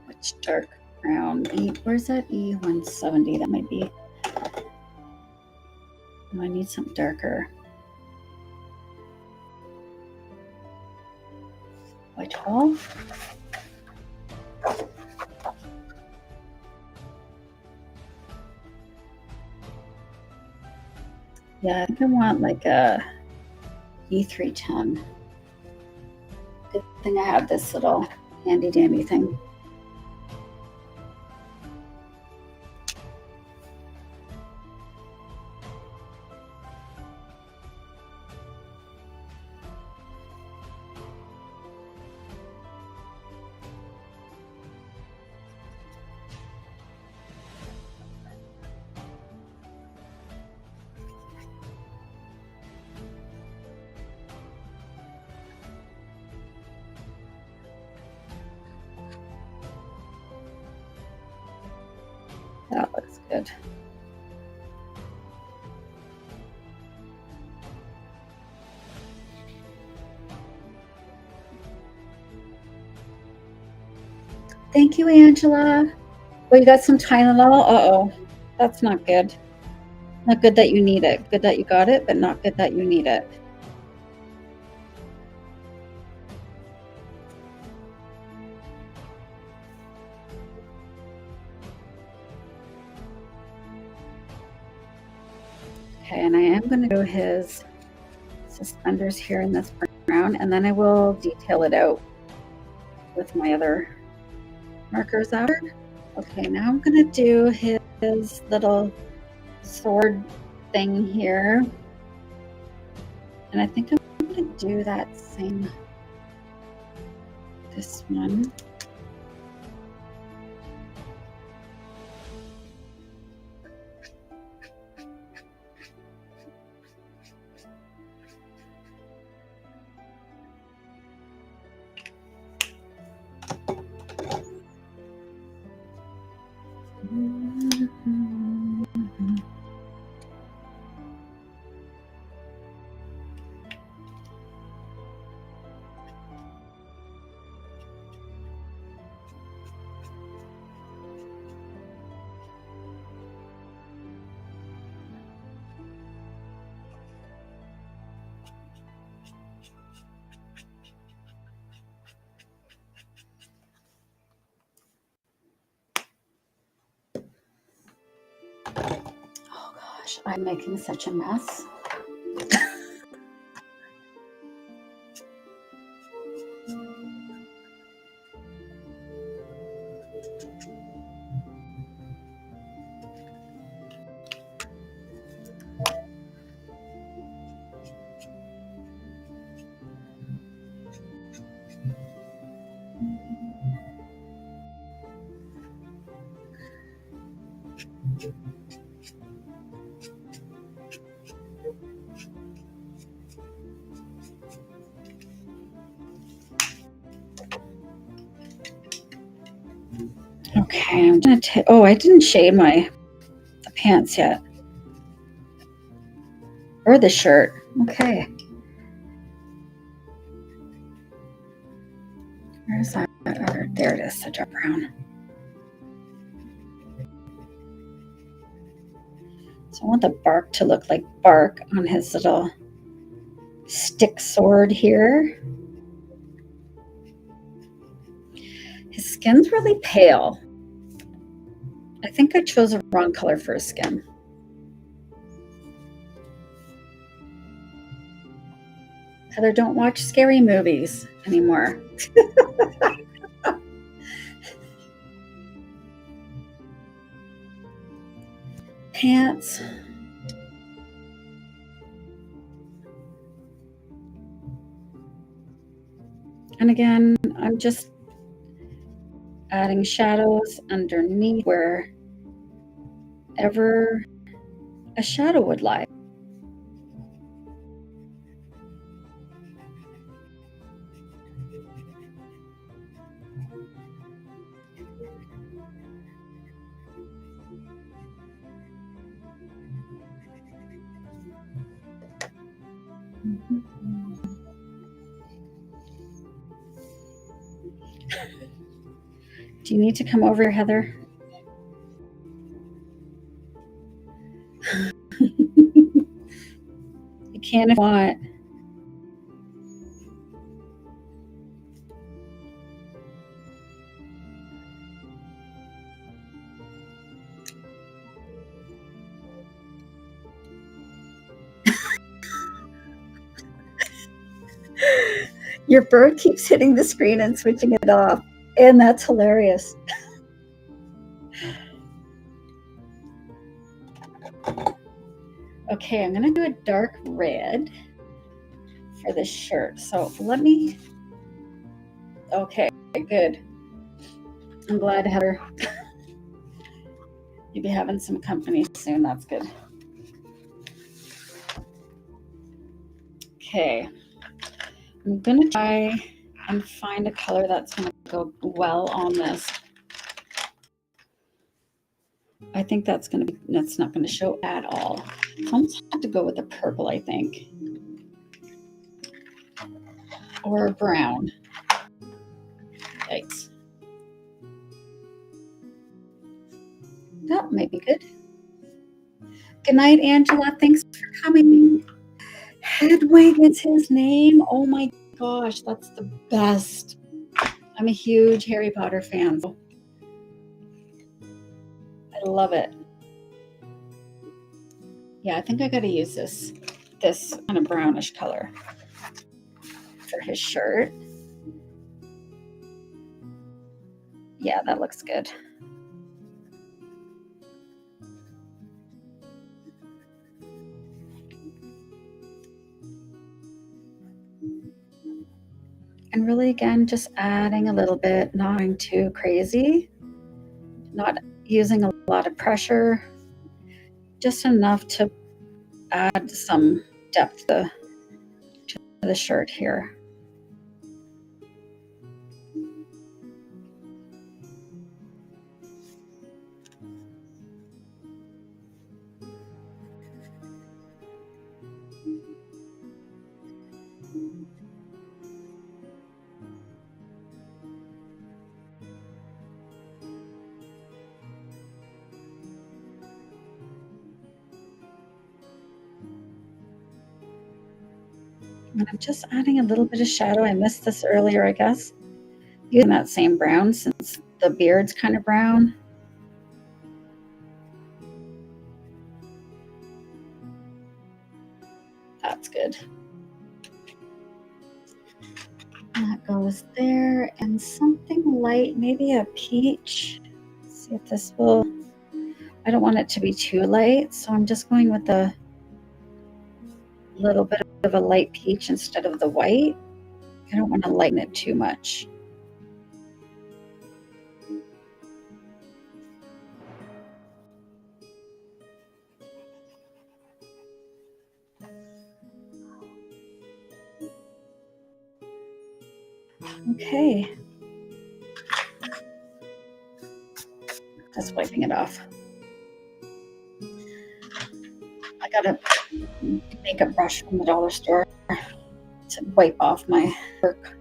Which dark brown? Where's that E170? That might be. Oh, I need something darker. Y12. Yeah, I think I want like a E310. Good thing I have this little handy dandy thing. That looks good. Thank you, Angela. Well, you got some Tylenol? Uh-oh. That's not good. Not good that you need it. Good that you got it, but not good that you need it. Okay, and I am going to do his suspenders here in this brown, and then I will detail it out with my other markers after. Okay, now I'm going to do his his little sword thing here. And I think I'm going to do that same, this one. Oh gosh, I'm making such a mess. Okay, I'm gonna take, oh, I didn't shade the pants yet. Or the shirt. Okay. Where's that? There it is, such a brown. So I want the bark to look like bark on his little stick sword here. His skin's really pale. I think I chose the wrong color for his skin. Heather, don't watch scary movies anymore. Pants. And again, I'm just adding shadows underneath wherever a shadow would lie. Do you need to come over, Heather? You can if you want. Your bird keeps hitting the screen and switching it off, and that's hilarious. Okay, I'm gonna do a dark red for this shirt. So let me, okay, good. I'm glad, Heather. You'll be having some company soon, that's good. Okay, I'm gonna try and find a color that's gonna go well on this. I think that's not gonna show at all. I almost have to go with a purple, I think. Or a brown. Yikes. That might be good. Good night, Angela. Thanks for coming. Hedwig is his name. Oh my gosh, that's the best. I'm a huge Harry Potter fan. So I love it. Yeah, I think I gotta use this kind of brownish color for his shirt. Yeah, that looks good. And really, again, just adding a little bit, not going too crazy, not using a lot of pressure, just enough to add some depth to the shirt here. And I'm just adding a little bit of shadow. I missed this earlier, I guess. Using that same brown since the beard's kind of brown. That's good. That goes there. And something light, maybe a peach. Let's see if this will... I don't want it to be too light, so I'm just going with a little bit of a light peach instead of the white. I don't want to lighten it too much. Okay. Just wiping it off. I got a makeup brush from the dollar store to wipe off my work.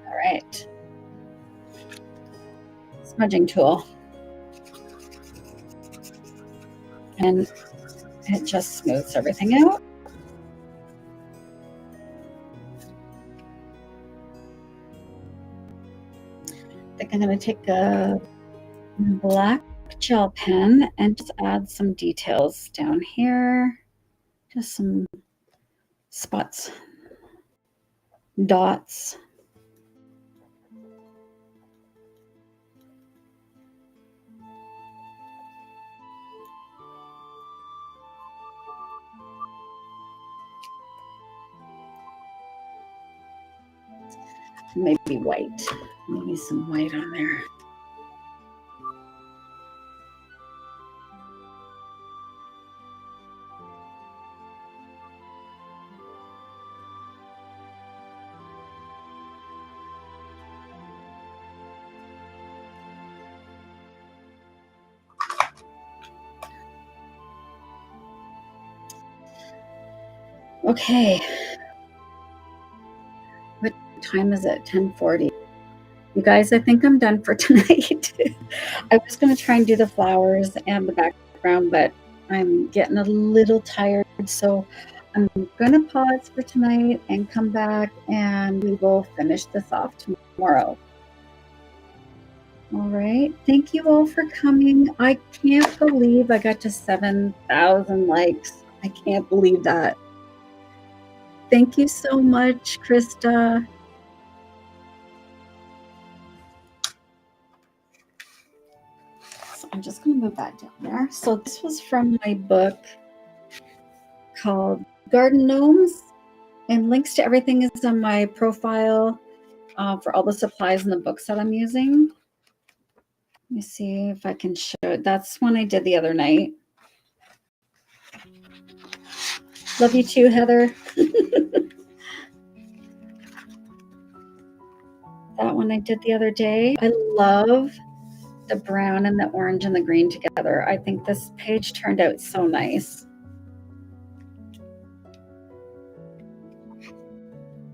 All right. Smudging tool. And it just smooths everything out. I think I'm going to take a black gel pen and just add some details down here. Just some spots, dots. Maybe white. Maybe some white on there. Okay. What time is it? 10:40. You guys, I think I'm done for tonight. I was going to try and do the flowers and the background, but I'm getting a little tired. So I'm going to pause for tonight and come back and we will finish this off tomorrow. All right. Thank you all for coming. I can't believe I got to 7,000 likes. I can't believe that. Thank you so much, Krista. So I'm just going to move that down there. So this was from my book called Garden Gnomes, and links to everything is on my profile for all the supplies and the books that I'm using. Let me see if I can show it. That's one I did the other night. Love you too, Heather. That one I did the other day. I love the brown and the orange and the green together. I think this page turned out so nice.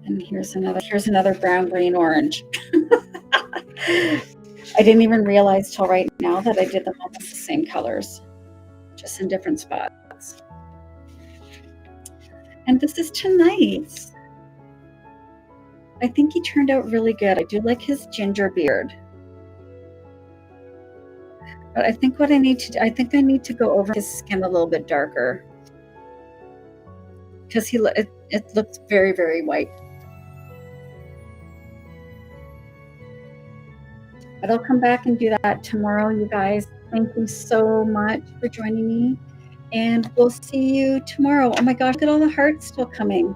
And here's another brown, green, orange. I didn't even realize till right now that I did them almost the same colors, just in different spots. And this is tonight's. I think he turned out really good. I do like his ginger beard. But I think what I need to do, I think I need to go over his skin a little bit darker. Because it looks very, very white. But I'll come back and do that tomorrow, you guys. Thank you so much for joining me. And we'll see you tomorrow. Oh my gosh, look at all the hearts still coming.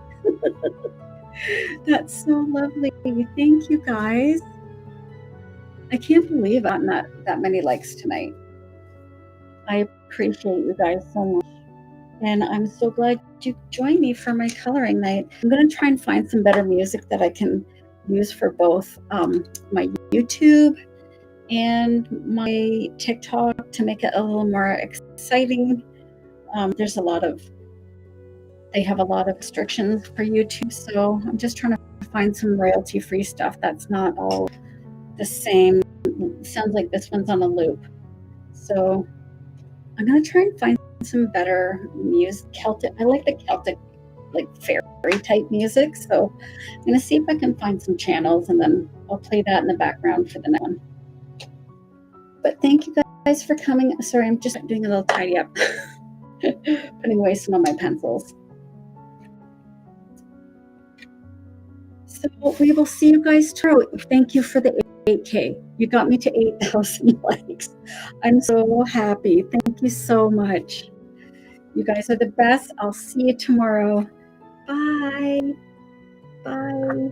That's so lovely. Thank you, guys. I can't believe I've gotten that many likes tonight. I appreciate you guys so much. And I'm so glad you joined me for my coloring night. I'm going to try and find some better music that I can use for both my YouTube and my TikTok to make it a little more exciting. They have a lot of restrictions for YouTube, so I'm just trying to find some royalty-free stuff that's not all the same. It sounds like this one's on a loop. So I'm going to try and find some better music. Celtic. I like the Celtic, like fairy type music. So I'm going to see if I can find some channels, and then I'll play that in the background for the next one. But thank you guys for coming. Sorry, I'm just doing a little tidy up, putting away some of my pencils. So we will see you guys tomorrow. Thank you for the 8K. You got me to 8,000 likes. I'm so happy. Thank you so much. You guys are the best. I'll see you tomorrow. Bye. Bye.